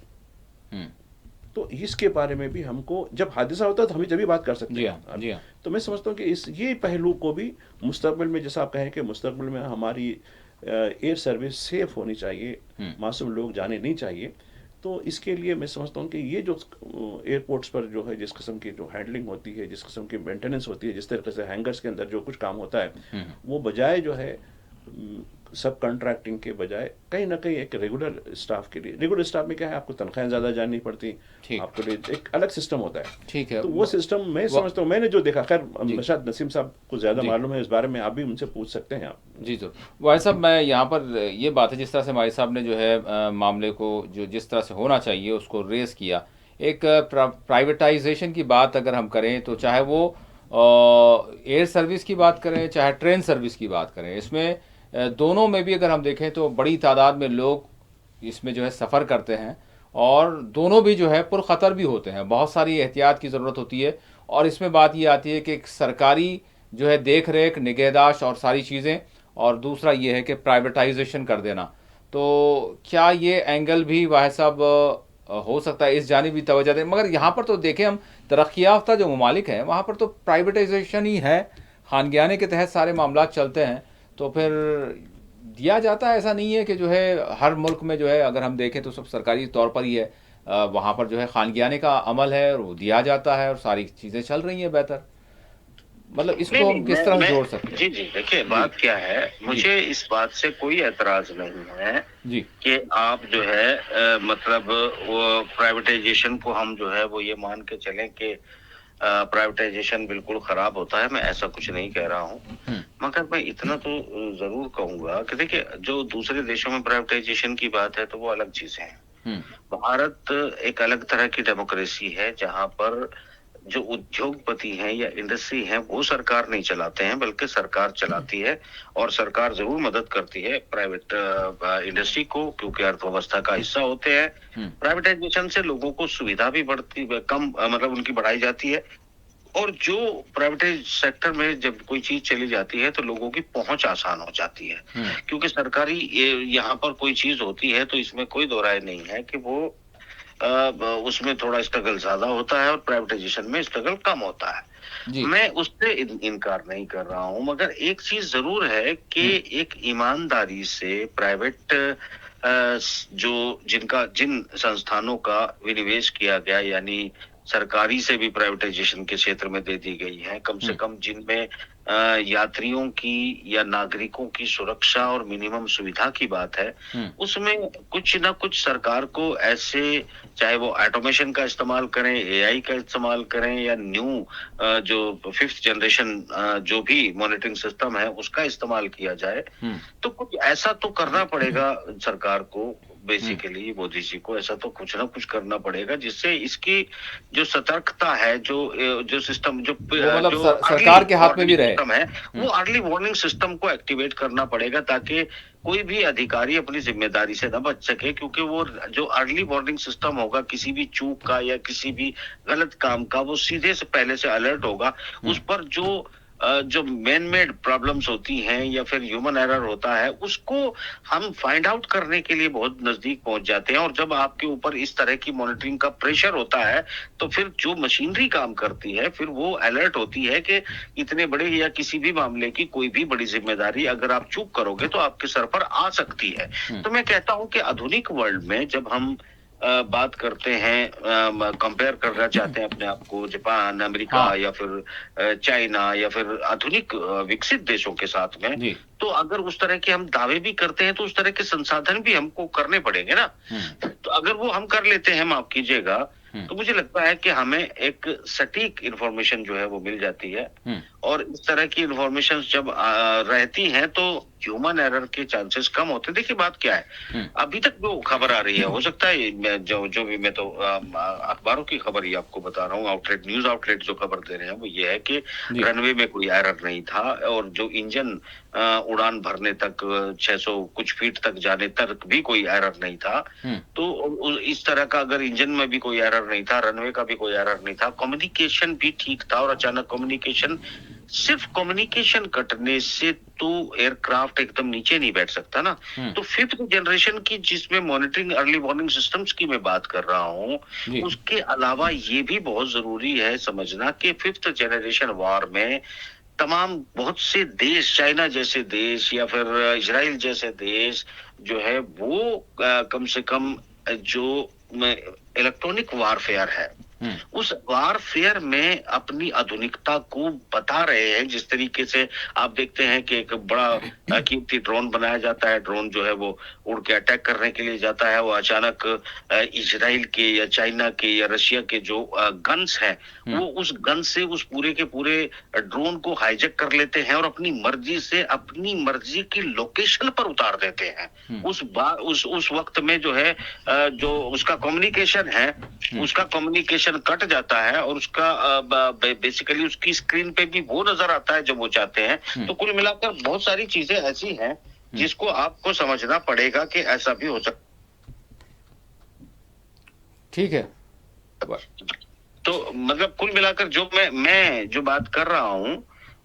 तो इसके बारे में भी हमको, जब हादसा होता है तो हम जब भी बात कर सकते हैं। जी हाँ। तो मैं समझता हूँ कि ये पहलू को भी मुस्तकबिल में, जैसा आप कहें कि मुस्तकबिल में हमारी एयर सर्विस सेफ होनी चाहिए, मासूम लोग जाने नहीं चाहिए, तो इसके लिए मैं समझता हूँ कि ये जो एयरपोर्ट्स पर जो है जिस किस्म की जो हैंडलिंग होती है, जिस किस्म की मेंटेनेंस होती है, जिस तरीके से हैंगर्स के अंदर जो कुछ काम होता है, वो बजाय जो है सब कॉन्ट्रैक्टिंग के बजाय कहीं ना कहीं एक रेगुलर स्टाफ के लिए, रेगुलर स्टाफ में क्या है, आपको तनख्वाहें ज़्यादा जाननी पड़ती, आपके लिए एक अलग सिस्टम होता है। ठीक है, तो वो सिस्टम मैं समझता हूँ, मैंने जो देखा, खैर शायद नसीम साहब को ज़्यादा मालूम है इस बारे में, आप भी उनसे पूछ सकते हैं आप। जी तो भाई साहब, मैं यहाँ पर ये बात है, जिस तरह से भाई साहब ने जो है मामले को जो जिस तरह से होना चाहिए उसको रेस किया, एक प्राइवेटाइजेशन की बात अगर हम करें, तो चाहे वो एयर सर्विस की बात करें, चाहे ट्रेन सर्विस की बात करें, इसमें दोनों में भी अगर हम देखें तो बड़ी तादाद में लोग इसमें जो है सफ़र करते हैं, और दोनों भी जो है पुरखतर भी होते हैं, बहुत सारी एहतियात की ज़रूरत होती है। और इसमें बात ये आती है कि एक सरकारी जो है देख रेख, निगहदाश्त और सारी चीज़ें, और दूसरा ये है कि प्राइवेटाइजेशन कर देना। तो क्या ये एंगल भी वाहिद साहब हो सकता है, इस जानिब भी तवज्जो दें? मगर यहाँ पर तो देखें हम, तरक्की याफ्ता जो ममालिक हैं वहाँ पर तो प्राइवेटाइजेशन ही है, खानगियाने के तहत सारे मामला चलते हैं, तो फिर दिया जाता है। ऐसा नहीं है कि जो है हर मुल्क में जो है अगर हम देखें तो सब सरकारी तौर पर ही है, वहाँ पर जो है खानगियाने का अमल है और वो दिया जाता है और सारी चीज़ें चल रही हैं बेहतर। मतलब इसको हम किस तरह जोड़ सकते हैं? जी जी, देखिए बात क्या है, मुझे इस बात से कोई एतराज नहीं है जी कि आप जो है मतलब वो प्राइवेटाइजेशन को हम जो है वो ये मान के चलें कि प्राइवेटाइजेशन बिल्कुल खराब होता है, मैं ऐसा कुछ नहीं कह रहा हूँ। मगर मैं इतना तो जरूर कहूंगा कि देखिए, जो दूसरे देशों में प्राइवेटाइजेशन की बात है तो वो अलग चीजें हैं। भारत एक अलग तरह की डेमोक्रेसी है, जहाँ पर जो उद्योगपति हैं या इंडस्ट्री हैं वो सरकार नहीं चलाते हैं, बल्कि सरकार चलाती है। और सरकार जरूर मदद करती है प्राइवेट इंडस्ट्री को, क्योंकि अर्थव्यवस्था का हिस्सा होते हैं। प्राइवेटाइजेशन से लोगों को सुविधा भी बढ़ती कम मतलब उनकी बढ़ाई जाती है। और जो प्राइवेटाइज सेक्टर में जब कोई चीज चली जाती है तो लोगों की पहुंच आसान हो जाती है, क्योंकि सरकारी यहाँ पर कोई चीज होती है तो इसमें कोई दो राय नहीं है कि वो उसमें थोड़ा स्ट्रगल ज्यादा होता है और प्राइवेटाइजेशन में स्ट्रगल कम होता है। मैं उससे इनकार नहीं कर रहा हूं, मगर एक चीज जरूर है कि एक ईमानदारी से प्राइवेट जिन संस्थानों का विनिवेश किया गया, यानी सरकारी से भी प्राइवेटाइजेशन के क्षेत्र में दे दी गई है, कम से कम जिनमें यात्रियों की या नागरिकों की सुरक्षा और मिनिमम सुविधा की बात है, उसमें कुछ ना कुछ सरकार को ऐसे, चाहे वो ऑटोमेशन का इस्तेमाल करें, एआई का इस्तेमाल करें, या न्यू जो 5th जनरेशन जो भी मॉनिटरिंग सिस्टम है उसका इस्तेमाल किया जाए, तो कुछ ऐसा तो करना पड़ेगा सरकार को। बेसिकली मोदी जी को ऐसा तो कुछ ना कुछ करना पड़ेगा जिससे इसकी जो सतर्कता है, जो सिस्टम जो सरकार के हाथ में भी रहे है, वो अर्ली वार्निंग सिस्टम को एक्टिवेट करना पड़ेगा, ताकि कोई भी अधिकारी अपनी जिम्मेदारी से न बच सके। क्योंकि वो जो अर्ली वार्निंग सिस्टम होगा किसी भी चूक का या किसी भी गलत काम का, वो सीधे से पहले से अलर्ट होगा। उस पर जो मैन मेड प्रॉब्लम्स होती हैं या फिर ह्यूमन एरर होता है, उसको हम फाइंड आउट करने के लिए बहुत नजदीक पहुंच जाते हैं। और जब आपके ऊपर इस तरह की मॉनिटरिंग का प्रेशर होता है तो फिर जो मशीनरी काम करती है, फिर वो अलर्ट होती है कि इतने बड़े या किसी भी मामले की कोई भी बड़ी जिम्मेदारी अगर आप चूक करोगे तो आपके सर पर आ सकती है। तो मैं कहता हूं कि आधुनिक वर्ल्ड में जब हम बात करते हैं, कंपेयर करना चाहते हैं अपने आप को जापान, अमेरिका या फिर चाइना या फिर आधुनिक विकसित देशों के साथ में, तो अगर उस तरह के हम दावे भी करते हैं तो उस तरह के संसाधन भी हमको करने पड़ेंगे ना। तो अगर वो हम कर लेते हैं, माफ कीजिएगा, तो मुझे लगता है कि हमें एक सटीक इंफॉर्मेशन जो है वो मिल जाती है। और इस तरह की इंफॉर्मेशन जब रहती हैं तो ह्यूमन एरर के चांसेस कम होते हैं। देखिए बात क्या है, अभी तक जो खबर आ रही है, हो सकता है जो भी, मैं तो अखबारों की खबर ही आपको बता रहा हूँ, न्यूज आउटलेट जो खबर दे रहे हैं वो ये है कि रनवे में कोई एरर नहीं था, और जो इंजन उड़ान भरने तक 600 कुछ फीट तक जाने तक भी कोई एरर नहीं था। तो इस तरह का अगर इंजन में भी कोई एरर नहीं था, रनवे का भी कोई एरर नहीं था, कम्युनिकेशन भी ठीक था, और अचानक सिर्फ कम्युनिकेशन कटने से तो एयरक्राफ्ट एकदम नीचे नहीं बैठ सकता ना। तो 5th जनरेशन की जिसमें मॉनिटरिंग अर्ली वार्निंग सिस्टम्स की मैं बात कर रहा हूँ, उसके अलावा ये भी बहुत जरूरी है समझना कि 5th जनरेशन वार में तमाम बहुत से देश, चाइना जैसे देश या फिर इजराइल जैसे देश जो है वो कम से कम जो इलेक्ट्रॉनिक वारफेयर है, उस वारफेयर में अपनी आधुनिकता को बता रहे हैं। जिस तरीके से आप देखते हैं कि एक बड़ा कीमती ड्रोन बनाया जाता है, ड्रोन जो है वो उड़ के अटैक करने के लिए जाता है, वो अचानक इजराइल के या चाइना के या रशिया के जो गन्स हैं, वो उस गन से उस पूरे के पूरे ड्रोन को हाईजैक कर लेते हैं और अपनी मर्जी से अपनी मर्जी की लोकेशन पर उतार देते हैं। उस वक्त में जो है जो उसका कम्युनिकेशन है, उसका कम्युनिकेशन कट जाता है, और उसका बेसिकली उसकी स्क्रीन पे भी वो नजर आता है जो वो चाहते हैं। तो कुल मिलाकर बहुत सारी चीजें ऐसी हैं जिसको आपको समझना पड़ेगा कि ऐसा भी हो सकता। ठीक है, तो मतलब कुल मिलाकर जो मैं जो बात कर रहा हूँ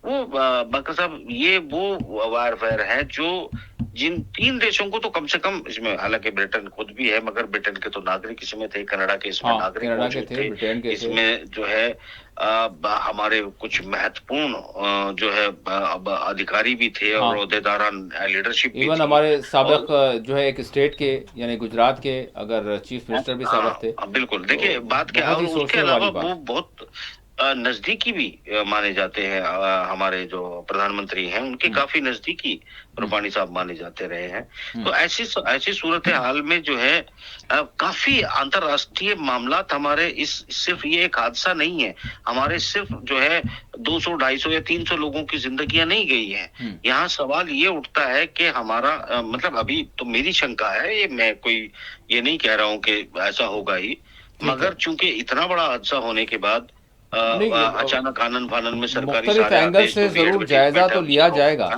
वो बकर साहब, ये वो वारफेयर है जो जिन 3 देशों को तो कम से कम इसमें, हालांकि ब्रिटेन खुद भी है, मगर ब्रिटेन के तो नागरिक इसमें थे, कनाडा के इसमें नागरिक मौजूद थे, ब्रिटेन के इसमें जो है हमारे कुछ महत्वपूर्ण जो है अधिकारी भी थे और ओहदेदारान लीडरशिप भी इवन हमारे साबिक जो है एक स्टेट के यानी गुजरात के अगर चीफ मिनिस्टर भी साबिक थे। बिल्कुल, देखिए बात क्या है, उसके अलावा वो बहुत नजदीकी भी माने जाते हैं। हमारे जो प्रधानमंत्री हैं उनके काफी नजदीकी रूपाणी साहब माने जाते रहे हैं। तो ऐसी सूरत हाल में जो है काफी अंतरराष्ट्रीय मामला हमारे सिर्फ ये एक हादसा नहीं है, हमारे सिर्फ जो है 200, 250 या 300 लोगों की जिंदगियां नहीं गई हैं। यहाँ सवाल ये उठता है कि हमारा मतलब अभी तो मेरी शंका है, ये मैं कोई ये नहीं कह रहा हूँ कि ऐसा होगा ही, मगर चूंकि इतना बड़ा हादसा होने के बाद नहीं, अचानक आनन फानन में सरकारी मुख्तलिफ सारे एंगल आदेश से तो भीड़ ज़रूर में जायज़ा तो बैठा लिया जाएगा, हाँ,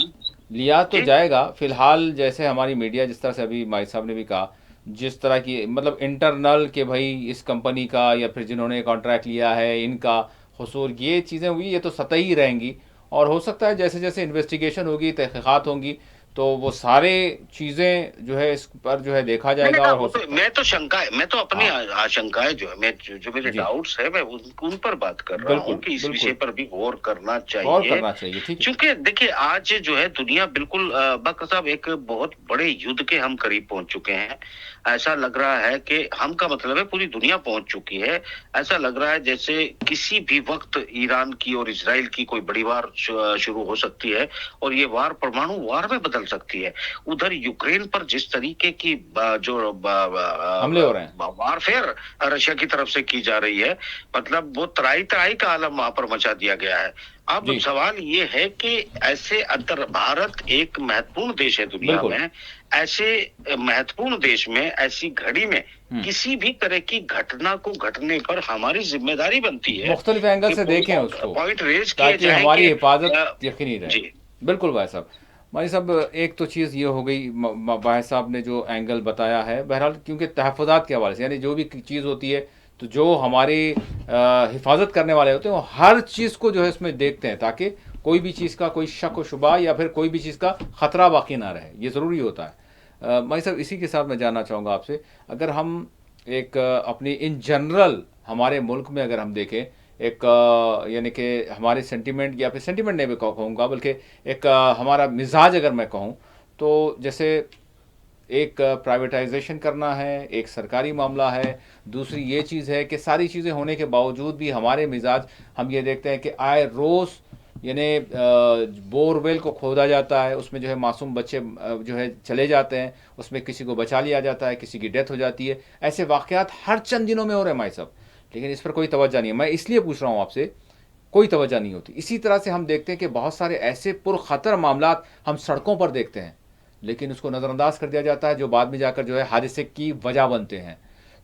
लिया तो जी जाएगा। फिलहाल जैसे हमारी मीडिया जिस तरह से अभी माई साहब ने भी कहा, जिस तरह की मतलब इंटरनल के भाई इस कंपनी का या फिर जिन्होंने कॉन्ट्रैक्ट लिया है इनका हुसूर, ये चीज़ें हुई, ये तो सतही रहेंगी। और हो सकता है जैसे जैसे इन्वेस्टिगेशन होगी, तहकीकात होंगी, तो वो सारे चीज़ें जो है इस पर जो है देखा मैंने जाएगा कहा और वो हो तो सकता है। मैं तो शंका है, मैं तो अपनी हाँ आशंकाएं जो है मैं जो मेरे जी, डाउट्स है मैं उन पर बात कर रहा हूँ बिल्कुल कि इस विषय बिल्कुल, पर भी गौर करना गौर चाहिए। करना चाहिए, ठीक है। क्योंकि देखिए आज जो है दुनिया बिल्कुल बकर साहब एक बहुत बड़े युद्ध के हम करीब पहुंच चुके हैं। ऐसा लग रहा है कि हम का मतलब है पूरी दुनिया पहुंच चुकी है। ऐसा लग रहा है जैसे किसी भी वक्त ईरान की और इजराइल की कोई बड़ी वार शुरू हो सकती है और ये वार परमाणु वार में बदल सकती है। उधर यूक्रेन पर जिस तरीके की जो हमले हो रहे हैं। वारफेयर रशिया की तरफ से की जा रही है, मतलब वो तराई तराई का आलम वहां पर मचा दिया गया है। अब जी, सवाल ये है कि ऐसे अंतर भारत एक महत्वपूर्ण देश है दुनिया बिल्कुल। में। ऐसे महत्वपूर्ण देश में ऐसी घड़ी में हुँ। किसी भी तरह की घटना को घटने पर हमारी जिम्मेदारी बनती है मुख्तलिफ एंगल कि से देखें उसको, पॉइंट रेज किए ताकि जाए हमारी कि हिफाजत यकीनी रहे। जी बिल्कुल भाई साहब। भाई साहब, एक तो चीज़ ये हो गई, भाई साहब ने जो एंगल बताया है, बहरहाल क्योंकि तहफ़्फ़ुज़ात के हवाले से, यानी जो भी चीज़ होती है, तो जो हमारी हिफाजत करने वाले होते हैं वो हर चीज़ को जो है इसमें देखते हैं, ताकि कोई भी चीज़ का कोई शक व शुबा या फिर कोई भी चीज़ का ख़तरा बाकी ना रहे, ये ज़रूरी होता है। भाई साहब, इसी के साथ मैं जानना चाहूँगा आपसे, अगर हम एक अपनी इन जनरल हमारे मुल्क में अगर हम देखें, एक यानी कि हमारे सेंटिमेंट, या फिर सेंटिमेंट नहीं मैं कहूँगा, बल्कि एक हमारा मिजाज अगर मैं कहूँ, तो जैसे एक प्राइवेटाइजेशन करना है, एक सरकारी मामला है, दूसरी ये चीज़ है कि सारी चीज़ें होने के बावजूद भी हमारे मिजाज, हम ये देखते हैं कि आए रोज़ यानी बोरवेल को खोदा जाता है, उसमें जो है मासूम बच्चे जो है चले जाते हैं, उसमें किसी को बचा लिया जाता है, किसी की डेथ हो जाती है। ऐसे वाक़यात हर चंद दिनों में हो रहे हैं भाई साहब, लेकिन इस पर कोई तवज्जो नहीं है। मैं इसलिए पूछ रहा हूँ आपसे, कोई तवज्जो नहीं होती। इसी तरह से हम देखते हैं कि बहुत सारे ऐसे पुरखतर मामलात हम सड़कों पर देखते हैं, लेकिन उसको नज़रअंदाज कर दिया जाता है, जो बाद में जाकर जो है हादसे की वजह बनते हैं।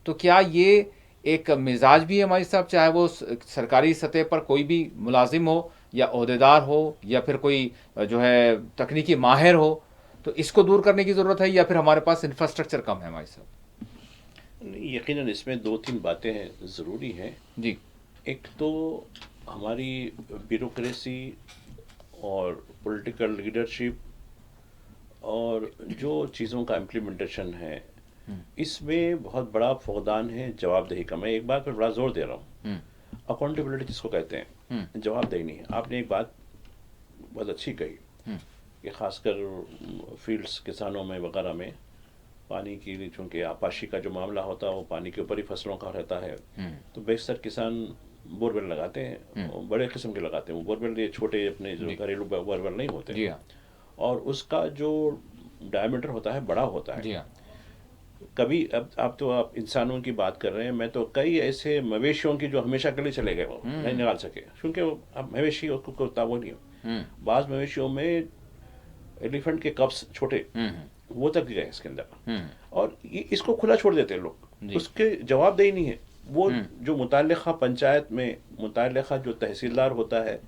तो क्या ये एक मिजाज भी है हमारे साहब, चाहे वो सरकारी सतह पर कोई भी मुलाजिम हो या ओहदेदार हो या फिर कोई जो है तकनीकी माहिर हो, तो इसको दूर करने की ज़रूरत है, या फिर हमारे पास इंफ्रास्ट्रक्चर कम है हमारे साहब? नहीं, यकीनन इसमें दो तीन बातें हैं ज़रूरी हैं। जी। एक तो हमारी ब्यूरोक्रेसी और पॉलिटिकल लीडरशिप और जो चीज़ों का इम्प्लीमेंटेशन है, इसमें बहुत बड़ा फुकदान है जवाबदेही का। मैं एक बात पर बड़ा जोर दे रहा हूँ, अकाउंटेबिलिटी जिसको कहते हैं, जवाबदेही नहीं है। आपने एक बात बहुत अच्छी कही कि ख़ासकर फील्ड्स किसानों में वगैरह में पानी की, चूँकि आपाशी का जो मामला होता है वो पानी के ऊपर ही फसलों का रहता है, तो बेशतर किसान बोरवेल लगाते हैं, और बड़े किस्म के लगाते हैं। वो बोरवेल ये छोटे अपने जो घरेलू बोरवेल नहीं होते, जी हाँ। और उसका जो डायमीटर होता है बड़ा होता है। जी हाँ। कभी अब तो आप इंसानों की बात कर रहे हैं, मैं तो कई ऐसे मवेशियों की जो हमेशा के लिए चले गए वो नहीं निकाल सके, क्योंकि अब मवेशी को ताबो नहीं हो। बाज़ मवेशियों में एलिफेंट के कप्स छोटे वो तक गए इसके अंदर, और इसको खुला छोड़ देते हैं लोग, उसके जवाबदेही नहीं है। वो जो मुताल्लिक़ा पंचायत में मुताल्लिक़ा जो तहसीलदार होता है,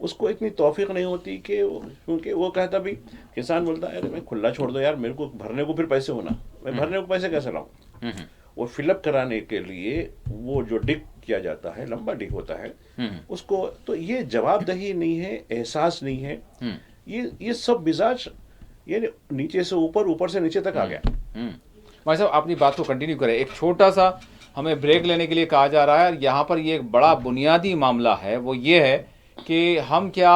उसको इतनी तौफीक नहीं होती कि क्योंकि वो कहता भी, किसान बोलता है अरे मैं खुला छोड़ दो यार, मेरे को भरने को फिर पैसे होना, मैं भरने को पैसे कैसे लाऊं। वो फिलअप कराने के लिए वो जो डिग किया जाता है, लंबा डिग होता है, उसको, तो ये जवाबदेही नहीं है, एहसास नहीं है, ये सब मिजाज ये नीचे से ऊपर, ऊपर से नीचे तक आ गया। भाई साहब, अपनी बात को कंटिन्यू करें। एक छोटा सा हमें ब्रेक लेने के लिए कहा जा रहा है। यहाँ पर ये एक बड़ा बुनियादी मामला है, वो ये है कि हम क्या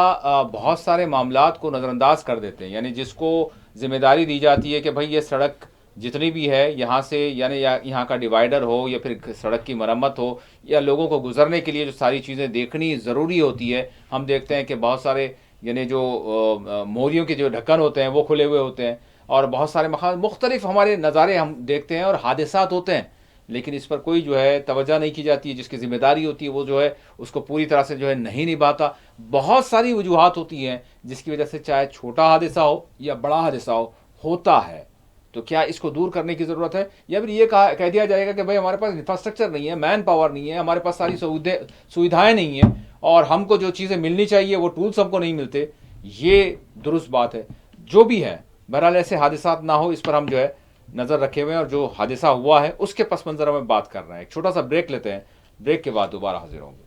बहुत सारे मामलात को नज़रअंदाज कर देते हैं, यानी जिसको जिम्मेदारी दी जाती है कि भाई ये सड़क जितनी भी है यहाँ से, यानी या यहाँ का डिवाइडर हो या फिर सड़क की मरम्मत हो या लोगों को गुजरने के लिए जो सारी चीज़ें देखनी ज़रूरी होती है, हम देखते हैं कि बहुत सारे यानी जो मोरियों के जो ढक्कन होते हैं वो खुले हुए होते हैं, और बहुत सारे मुख्तलिफ हमारे नज़ारे हम देखते हैं और हादसात होते हैं, लेकिन इस पर कोई जो है तवज्जो नहीं की जाती है। जिसकी ज़िम्मेदारी होती है वो जो है उसको पूरी तरह से जो है नहीं निभाता। बहुत सारी वजूहात होती हैं जिसकी वजह से चाहे छोटा हादसा हो या बड़ा हादसा हो, होता है। तो क्या इसको दूर करने की ज़रूरत है, या फिर ये कह दिया जाएगा कि भाई हमारे पास इंफ्रास्ट्रक्चर नहीं है, मैन पावर नहीं है, हमारे पास सारी सुविधाएं नहीं है, और हमको जो चीज़ें मिलनी चाहिए वो टूल्स हमको नहीं मिलते। ये दुरुस्त बात है। जो भी है, बहरहाल ऐसे हादसा ना हो, इस पर हम जो है नज़र रखे हुए हैं, और जो हादसा हुआ है उसके पस मंज़र में बात कर रहे हैं। एक छोटा सा ब्रेक लेते हैं, ब्रेक के बाद दोबारा हाजिर होंगे।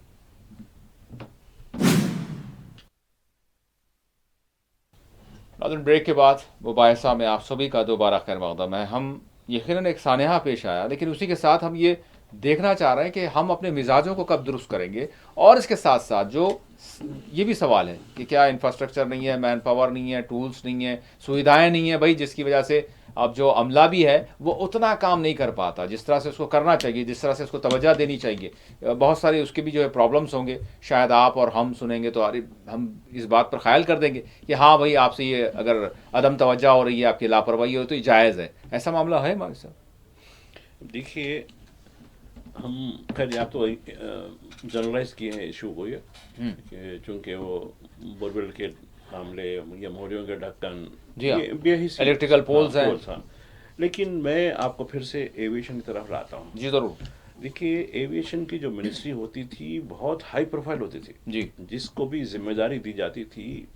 नाज़रीन, ब्रेक के बाद मुबाहिसा में आप सभी का दोबारा खैर मक़दम है। हम यकीनन एक सानहा पेश आया, लेकिन उसी के साथ हम ये देखना चाह रहे हैं कि हम अपने मिजाजों को कब दुरुस्त करेंगे, और इसके साथ साथ जो ये भी सवाल है कि क्या इंफ्रास्ट्रक्चर नहीं है, मैन पावर नहीं है, टूल्स नहीं है, सुविधाएं नहीं है भाई, जिसकी वजह से अब जो अमला भी है वो उतना काम नहीं कर पाता जिस तरह से उसको करना चाहिए, जिस तरह से उसको तवज्जो देनी चाहिए। बहुत सारे उसके भी जो है प्रॉब्लम्स होंगे, शायद आप और हम सुनेंगे तो अरे हम इस बात पर ख्याल कर देंगे कि हाँ भाई, आपसे ये अगर अदम तवज्जो हो रही है, आपकी लापरवाही हो तो ये जायज़ है। ऐसा मामला है मालिक साहब? देखिए, हम खैर आप तो जनरलाइज किए हैं इशू को, ये कि चूंकि वो बोरवेल के मामले या मोहरियों के ढक्कन, जी हाँ, ये बेहिसी इलेक्ट्रिकल पोल्स हैं। हाँ। लेकिन मैं आपको फिर से एविएशन की तरफ लाता हूँ। जी ज़रूर। देखिए, एविएशन की जो मिनिस्ट्री होती थी बहुत हाई प्रोफाइल होती थी जी। जिसको भी जिम्मेदारी दी जाती थी,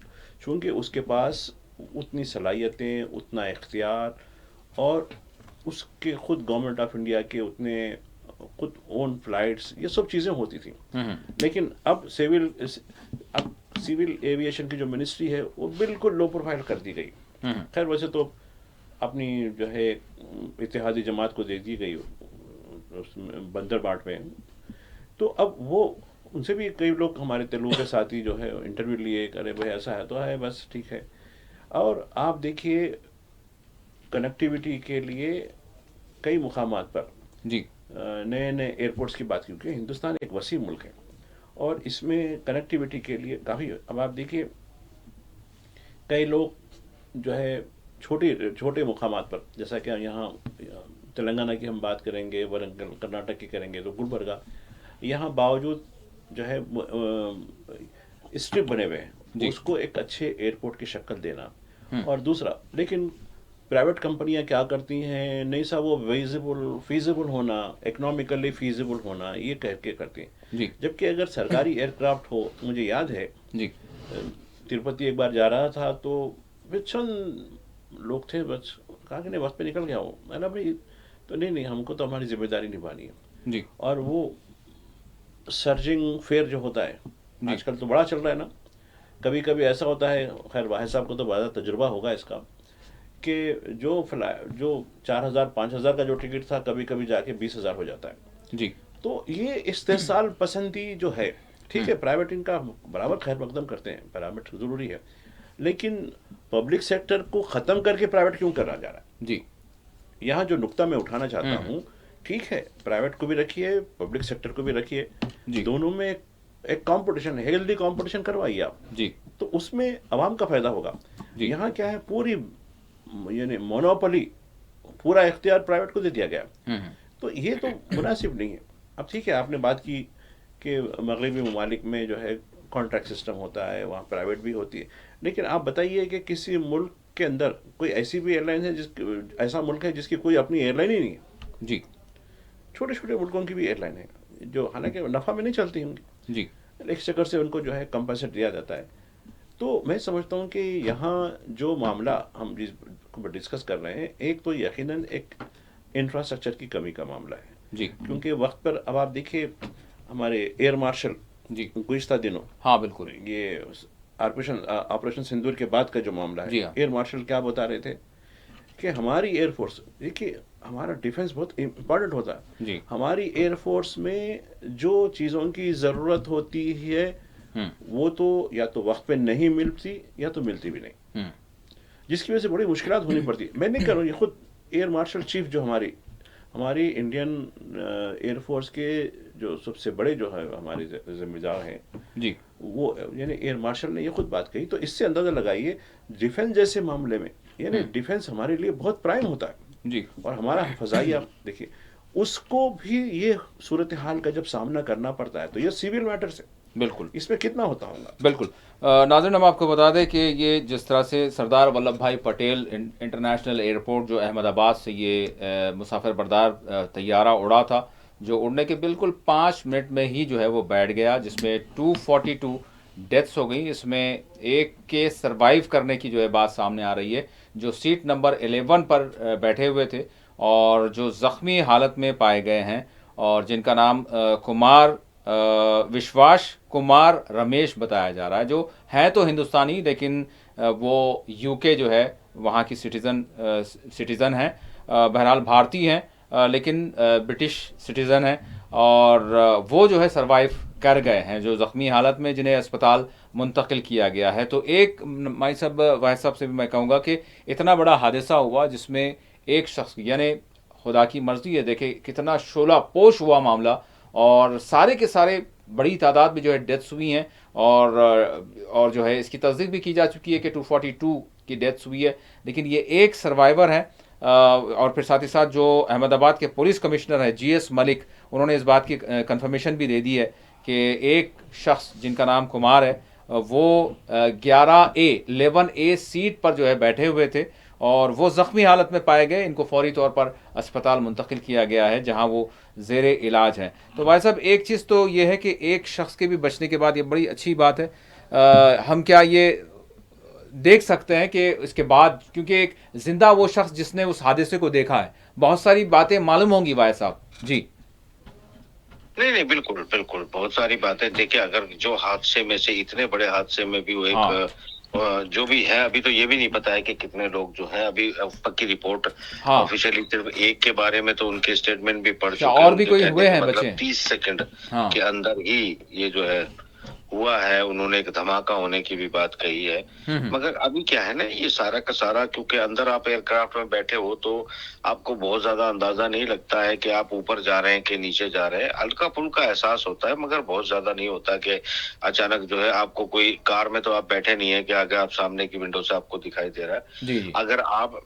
चूंकि उसके पास उतनी सलाहियतें, उतना इख्तियार, और उसके खुद गवर्नमेंट ऑफ इंडिया के उतने खुद ओन फ्लाइट्स, ये सब चीज़ें होती थी। लेकिन अब सिविल एविएशन की जो मिनिस्ट्री है वो बिल्कुल लो प्रोफाइल कर दी गई। खैर वैसे तो अपनी जो है इत्तेहादी जमात को दे दी गई बंदरबाट में, तो अब वो उनसे भी कई लोग हमारे तेलुगु के साथी जो है इंटरव्यू लिए, करे भाई ऐसा है तो है, बस ठीक है। और आप देखिए, कनेक्टिविटी के लिए कई मुकामात पर जी नए नए एयरपोर्ट्स की बात, क्योंकि हिंदुस्तान एक वसी मुल्क है और इसमें कनेक्टिविटी के लिए काफ़ी, अब आप देखिए कई लोग जो है छोटे छोटे मुकामात पर, जैसा कि यहाँ तेलंगाना की हम बात करेंगे, वरंगल कर्नाटक की करेंगे तो गुलबर्गा, यहाँ बावजूद जो है स्ट्रिप बने हुए हैं, उसको एक अच्छे एयरपोर्ट की शक्ल देना। और दूसरा, लेकिन प्राइवेट कंपनियां क्या करती हैं, नहीं साहब वो फीजिबल होना, इकोनॉमिकली फीजिबल होना, ये कह के करती हैं। जबकि अगर सरकारी एयरक्राफ्ट हो, मुझे याद है जी, तिरुपति एक बार जा रहा था तो चंद लोग थे, बस कहा कि नहीं बस पे निकल गया हूँ, मैंने भाई तो नहीं, हमको तो हमारी जिम्मेदारी निभानी है जी। और वो सर्जिंग फेयर जो होता है आजकल तो बड़ा चल रहा है ना, कभी कभी ऐसा होता है, खैर वाहिद साहब को तो ज़्यादा तजुर्बा होगा इसका, कि जो 4,000 5,000 का जो टिकट था कभी कभी जाके 20,000 हो जाता है जी। तो ये इस्तेसाल पसंदी जो है, ठीक है, प्राइवेट इनका बराबर खैर मकदम करते हैं, प्राइवेट ज़रूरी है, लेकिन पब्लिक सेक्टर को ख़त्म करके प्राइवेट क्यों करा जा रहा है? जी, यहाँ जो नुक्ता मैं उठाना चाहता हूँ, ठीक है, प्राइवेट को भी रखिए, पब्लिक सेक्टर को भी रखिए, दोनों में एक कंपटीशन, हेल्दी कंपटीशन करवाइए आप जी, तो उसमें आवाम का फायदा होगा। यहाँ क्या है, पूरी यानी मोनोपोली, पूरा इख्तियार प्राइवेट को दे दिया गया, तो ये तो मुनासिब नहीं है। अब ठीक है, आपने बात की कि मगरबी ममालिक में जो है कॉन्ट्रैक्ट सिस्टम होता है, वहाँ प्राइवेट भी होती है, लेकिन आप बताइए कि किसी मुल्क के अंदर कोई ऐसी भी एयरलाइन है ऐसा मुल्क है जिसकी कोई अपनी एयरलाइन ही नहीं है? जी। छोटे छोटे मुल्कों की भी एयरलाइन है जो हालांकि नफ़ा में नहीं चलती उनकी, जी, इस चक्कर से उनको जो है कंपनसेट दिया जाता है। तो मैं समझता हूँ कि यहाँ जो मामला हम जिस डिस्कस कर रहे हैं, एक तो यकीनन एक इंफ्रास्ट्रक्चर की कमी का मामला है जी, क्योंकि वक्त पर, अब आप देखिए हमारे एयर मार्शल जी, गुज़िश्ता दिनों, हाँ बिल्कुल, ये ऑपरेशन सिंदूर के बाद का जो मामला है, हाँ। एयर मार्शल क्या बता रहे थे कि हमारी एयरफोर्स, देखिए हमारा डिफेंस बहुत इम्पोर्टेंट होता है जी, हमारी एयरफोर्स में जो चीज़ों की ज़रूरत होती है वो तो या तो वक्त पे नहीं मिलती या तो मिलती भी नहीं, जिसकी वजह से बड़ी मुश्किलात होनी पड़ती है। मैं नहीं कर रहा हूँ, ये खुद एयर मार्शल चीफ जो हमारी इंडियन एयरफोर्स के जो सबसे बड़े जो है हमारे जिम्मेदार हैं जी, वो यानी एयर मार्शल ने ये खुद बात कही, तो इससे अंदाज़ा लगाइए डिफेंस जैसे मामले में, यानी डिफेंस हमारे लिए बहुत प्राइम होता है जी, और हमारा फजाइया देखिए उसको भी ये सूरत हाल का जब सामना करना पड़ता है तो ये सिविल मैटर्स है, बिल्कुल इसमें कितना होता होगा? बिल्कुल। नाज़रीन, हम आपको बता दें कि ये जिस तरह से सरदार वल्लभ भाई पटेल इंटरनेशनल एयरपोर्ट जो अहमदाबाद से ये मुसाफिर बरदार तैयारा उड़ा था, जो उड़ने के बिल्कुल 5 मिनट में ही जो है वो बैठ गया, जिसमें 242 डेथ्स हो गई। इसमें एक के सरवाइव करने की जो है बात सामने आ रही है, जो सीट नंबर 11 पर बैठे हुए थे और जो ज़ख्मी हालत में पाए गए हैं, और जिनका नाम कुमार विश्वास कुमार रमेश बताया जा रहा है, जो है तो हिंदुस्तानी लेकिन वो यूके जो है वहाँ की सिटीज़न है। बहरहाल भारतीय हैं, लेकिन ब्रिटिश सिटीज़न है, और वो जो है सरवाइव कर गए हैं, जो ज़ख्मी हालत में जिन्हें अस्पताल मुंतकिल किया गया है। तो एक भाई साहब से भी मैं कहूँगा कि इतना बड़ा हादसा हुआ जिसमें एक शख्स, यानी खुदा की मर्जी है, देखे कितना शोला पोश हुआ मामला, और सारे के सारे बड़ी तादाद में जो है डेथ्स हुई हैं, और जो है इसकी तस्दीक भी की जा चुकी है कि 242 की डेथ्स हुई है, लेकिन ये एक सर्वाइवर है। और फिर साथ ही साथ जो अहमदाबाद के पुलिस कमिश्नर हैं GS मलिक, उन्होंने इस बात की कंफर्मेशन भी दे दी है कि एक शख्स जिनका नाम कुमार है, वो 11A सीट पर जो है बैठे हुए थे, और वो ज़ख्मी हालत में पाए गए। इनको फौरी तौर पर अस्पताल मुंतकिल किया गया है, जहां वो ज़ेरे इलाज हैं। तो भाई साहब, एक चीज़ तो ये है कि एक शख्स के भी बचने के बाद ये बड़ी अच्छी बात है। हम क्या ये देख सकते हैं कि इसके बाद, क्योंकि एक जिंदा वो शख्स जिसने उस हादसे को देखा है, बहुत सारी बातें मालूम होंगी भाई साहब जी। नहीं नहीं, बिल्कुल बिल्कुल, बहुत सारी बातें। देखिए, अगर जो हादसे में से, इतने बड़े हादसे में भी वो एक हाँ जो भी है, अभी तो ये भी नहीं पता है कि कितने लोग जो हैं, अभी पक्की रिपोर्ट हाँ, ऑफिशियली सिर्फ एक के बारे में तो उनके स्टेटमेंट भी पढ़ क्या चुके हैं। और भी उनके कोई कहने हुए का हैं मतलब बच्चे? 30 सेकंड हाँ के अंदर ही ये जो है हुआ है। उन्होंने एक धमाका होने की भी बात कही है। हम्म। मगर अभी क्या है ना, ये सारा का सारा, क्योंकि अंदर आप एयरक्राफ्ट में बैठे हो तो आपको बहुत ज्यादा अंदाजा नहीं लगता है कि आप ऊपर जा रहे हैं कि नीचे जा रहे हैं। हल्का फुल्का एहसास होता है, मगर बहुत ज्यादा नहीं होता कि अचानक जो है आपको कोई, कार में तो आप बैठे नहीं है कि आगे आप सामने की विंडो से आपको दिखाई दे रहा है। जी जी। अगर आप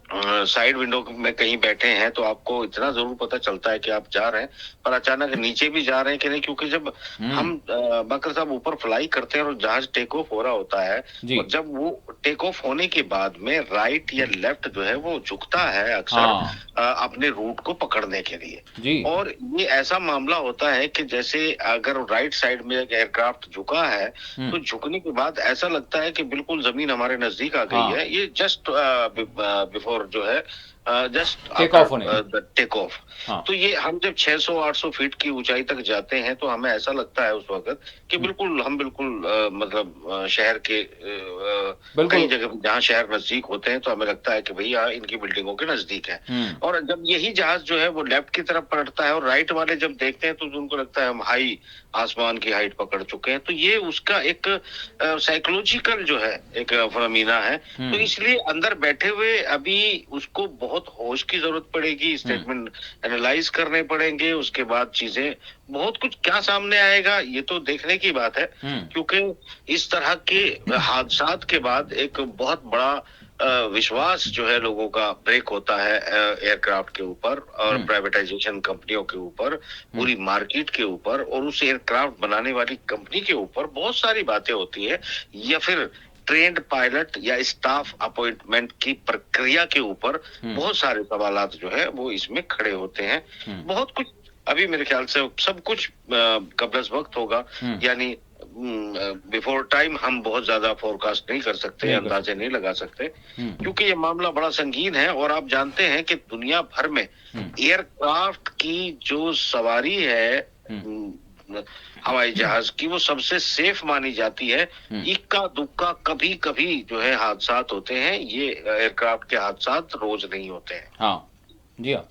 साइड विंडो में कहीं बैठे हैं तो आपको इतना जरूर पता चलता है कि आप जा रहे हैं, पर अचानक नीचे भी जा रहे हैं कि नहीं। क्योंकि जब हम बकर साहब ऊपर फ्लाई करते हैं और जहाज टेक ऑफ हो रहा होता है, जी और जब वो टेक ऑफ होने के बाद में राइट या लेफ्ट जो है वो झुकता है अक्सर हाँ अपने रूट को पकड़ने के लिए। जी। और ये ऐसा मामला होता है कि जैसे अगर राइट साइड में एक एयरक्राफ्ट झुका है, तो झुकने के बाद ऐसा लगता है कि बिल्कुल जमीन हमारे नजदीक आ गई हाँ, है। ये जस्ट बिफोर जो है, जस्ट टेक ऑफ होने। Take off. हाँ तो ये हम जब 600-800 फीट की ऊंचाई तक जाते हैं तो हमें ऐसा लगता है उस वक्त कि बिल्कुल हम बिल्कुल मतलब शहर के बिल्कुल। कई जगह जहाँ शहर नजदीक होते हैं तो हमें लगता है कि भैया इनकी बिल्डिंगों के नजदीक है। और जब यही जहाज जो है वो लेफ्ट की तरफ पलटता है और राइट वाले जब देखते हैं तो उनको लगता है हम हाई आसमान की हाइट पकड़ चुके हैं। तो ये उसका एक साइकोलॉजिकल जो है एक फरमीना है। तो इसलिए अंदर बैठे हुए अभी उसको बहुत होश की जरूरत पड़ेगी, स्टेटमेंट एनालाइज करने पड़ेंगे, उसके बाद चीजें बहुत कुछ क्या सामने आएगा ये तो देखने की बात है। क्योंकि इस तरह के हादसात के बाद एक बहुत बड़ा विश्वास जो है लोगों का ब्रेक होता है एयरक्राफ्ट के ऊपर और प्राइवेटाइजेशन कंपनियों के ऊपर, पूरी मार्केट के ऊपर, और उस एयरक्राफ्ट बनाने वाली कंपनी के ऊपर बहुत सारी बातें होती है, या फिर ट्रेंड पायलट या स्टाफ अपॉइंटमेंट की प्रक्रिया के ऊपर बहुत सारे सवालात जो है वो इसमें खड़े होते हैं। बहुत कुछ अभी मेरे ख्याल से सब कुछ कब्ल वक्त होगा, यानी बिफोर टाइम हम बहुत ज्यादा फोरकास्ट नहीं कर सकते, अंदाजे नहीं लगा सकते, क्योंकि ये मामला बड़ा संगीन है। और आप जानते हैं कि दुनिया भर में एयरक्राफ्ट की जो सवारी है हवाई जहाज की, वो सबसे सेफ मानी जाती है। इक्का दुक्का कभी कभी जो है हादसात होते हैं, ये एयरक्राफ्ट के हादसात रोज नहीं होते हैं। हाँ जी हाँ।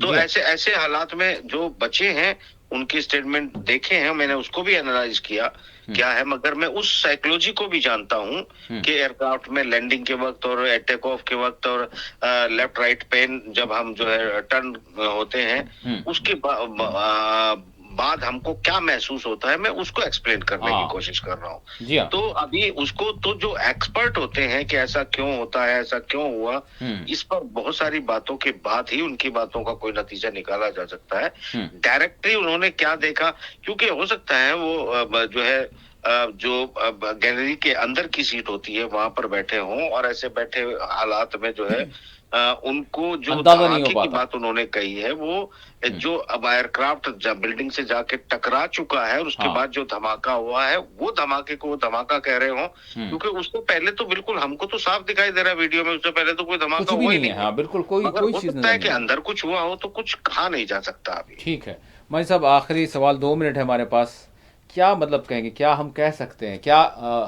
तो ऐसे ऐसे हालात में जो बचे हैं उनके स्टेटमेंट देखे हैं मैंने, उसको भी एनालाइज किया क्या है। मगर मैं उस साइकोलॉजी को भी जानता हूं कि एयरक्राफ्ट में लैंडिंग के वक्त और टेक ऑफ के वक्त और लेफ्ट राइट पेन जब हम जो है टर्न होते हैं उसके बाद हमको क्या महसूस होता है, मैं उसको एक्सप्लेन करने हाँ। की कोशिश कर रहा हूँ। जी हाँ। तो अभी उसको तो जो एक्सपर्ट होते हैं कि ऐसा क्यों होता है, ऐसा क्यों हुआ, इस पर बहुत सारी बातों के बाद ही उनकी बातों का कोई नतीजा निकाला जा सकता है। डायरेक्टली उन्होंने क्या देखा, क्योंकि हो सकता है वो जो है जो गैलरी के अंदर की सीट होती है वहां पर बैठे हों और ऐसे बैठे हालात में जो है उनको जो अंदाजा नहीं हो धमाके की पाता। बात उन्होंने कही है वो जो अब एयरक्राफ्ट बिल्डिंग से जाके टकरा चुका है और उसके हाँ। बाद जो धमाका हुआ है वो धमाके को वो धमाका कह रहे हो, क्योंकि उससे पहले तो बिल्कुल हमको तो साफ दिखाई दे रहा है वीडियो में, उससे पहले तो कोई कुछ धमाका भी हुआ ही नहीं है। नहीं है। हाँ बिल्कुल, कोई मगर कोई हो चीज़ सकता नज़र है कि नहीं आ रही। अंदर कुछ हुआ हो, तो कुछ कहा नहीं जा सकता अभी। ठीक है माजी साहब, आखिरी सवाल, 2 मिनट है हमारे पास। क्या मतलब कहेंगे, क्या हम कह सकते हैं, क्या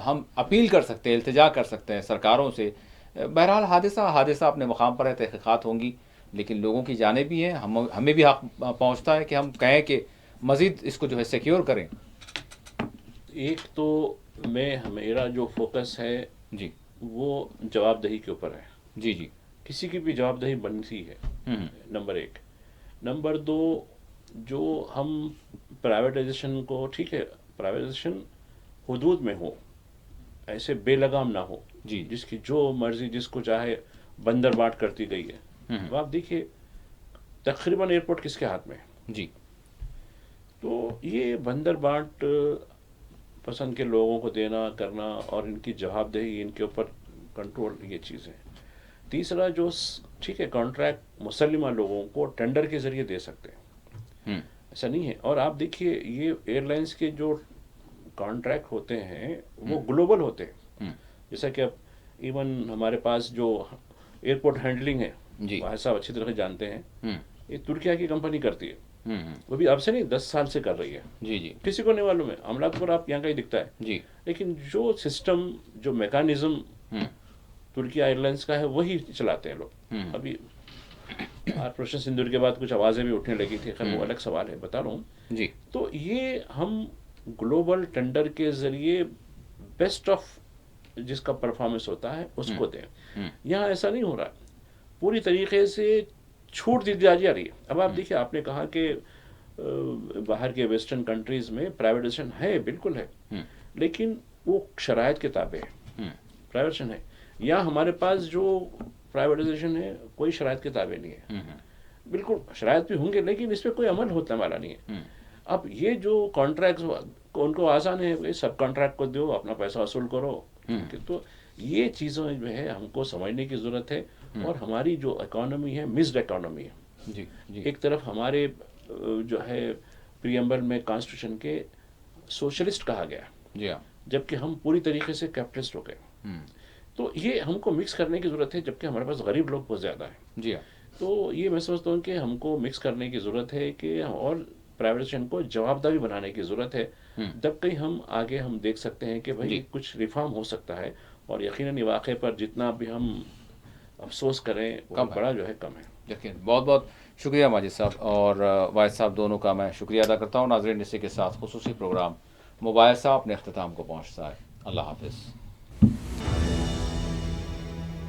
हम अपील कर सकते हैं, इल्तिजा कर सकते हैं सरकारों से? बहरहाल हादसा अपने मकाम पर है, तहक़ीक़ात होंगी, लेकिन लोगों की जानें भी हैं, हमें भी हक़ पहुँचता है कि हम कहें कि मज़ीद इसको जो है सिक्योर करें। एक तो मेरा जो फोकस है जी वो जवाबदेही के ऊपर है। जी जी। किसी की भी जवाबदेही बनती है, नंबर एक। नंबर दो, जो हम प्राइवेटाइजेशन को, ठीक है प्राइवेटाइजेशन हुदूद में हो, ऐसे बेलगाम ना हो जी। जिसकी जो मर्जी जिसको चाहे बंदर बाट करती गई है। अब आप देखिए तकरीबन एयरपोर्ट किसके हाथ में है? जी। तो ये बंदर बाट पसंद के लोगों को देना करना और इनकी जवाबदेही, इनके ऊपर कंट्रोल, ये चीज़ें। तीसरा जो ठीक है कॉन्ट्रैक्ट मुसल्लिमा लोगों को टेंडर के ज़रिए दे सकते हैं, ऐसा नहीं है। और आप देखिए ये एयरलाइंस के जो कॉन्ट्रैक्ट होते हैं वो ग्लोबल होते हैं। जैसा कि अब इवन हमारे पास जो एयरपोर्ट हैंडलिंग है, भाई साहब अच्छी तरह से जानते हैं, ये तुर्किया की कंपनी करती है। वो भी अब से नहीं, 10 साल से कर रही है। जी जी। किसी को नहीं मालूम है, अमलापुर आप यहाँ का ही दिखता है जी। लेकिन जो सिस्टम, जो मैकेनिज्म तुर्किया एयरलाइंस का है वही चलाते हैं लोग। अभी ऑपरेशन सिंदूर के बाद कुछ आवाज़ें भी उठने लगी थी, खैर वो अलग सवाल है, बता रहा हूँ जी। तो ये हम ग्लोबल टेंडर के ज़रिए बेस्ट ऑफ जिसका परफॉर्मेंस होता है उसको दें। यहाँ ऐसा नहीं हो रहा, पूरी तरीके से छूट दी जा रही है। अब आप देखिए, आपने कहा कि बाहर के वेस्टर्न कंट्रीज़ में प्राइवेटाइजेशन है, बिल्कुल है, लेकिन वो शराइत के ताबे है, प्राइवेटाइजेशन है। या हमारे पास जो प्राइवेटाइजेशन है कोई शराइत के ताबे नहीं है, बिल्कुल शराइत भी होंगे लेकिन इस पर कोई अमल होने वाला नहीं है। अब ये जो कॉन्ट्रैक्ट्स उनको आसान है, सब कॉन्ट्रैक्ट को दो, अपना पैसा वसूल करो। तो ये चीज़ें जो है हमको समझने की ज़रूरत है। और हमारी जो इकोनॉमी है मिस्ड इकोनॉमी है। जी जी। एक तरफ हमारे जो है प्रीएम्बल में कॉन्स्टिट्यूशन के सोशलिस्ट कहा गया, जी हाँ, जबकि हम पूरी तरीके से कैपिटलिस्ट हो गए। तो ये हमको मिक्स करने की ज़रूरत है, जबकि हमारे पास गरीब लोग बहुत ज़्यादा हैं। जी हाँ। तो ये मैं समझता हूँ कि हमको मिक्स करने की ज़रूरत है कि और प्राइवेटाइजेशन को जवाबदारी बनाने की ज़रूरत है। तब कहीं हम आगे हम देख सकते हैं कि भाई कुछ रिफॉर्म हो सकता है। और यकीनन ये वाक़े पर जितना भी हम अफसोस करें वो बड़ा जो है कम है। यकीन। बहुत बहुत शुक्रिया माजिद साहब और वाहिद साहब, दोनों का मैं शुक्रिया अदा करता हूँ। नाज़रीन, इसी के साथ खुसूसी प्रोग्राम मोबाइल साहब अपने अख्ताम को पहुँचता है। अल्लाह हाफ़िज़।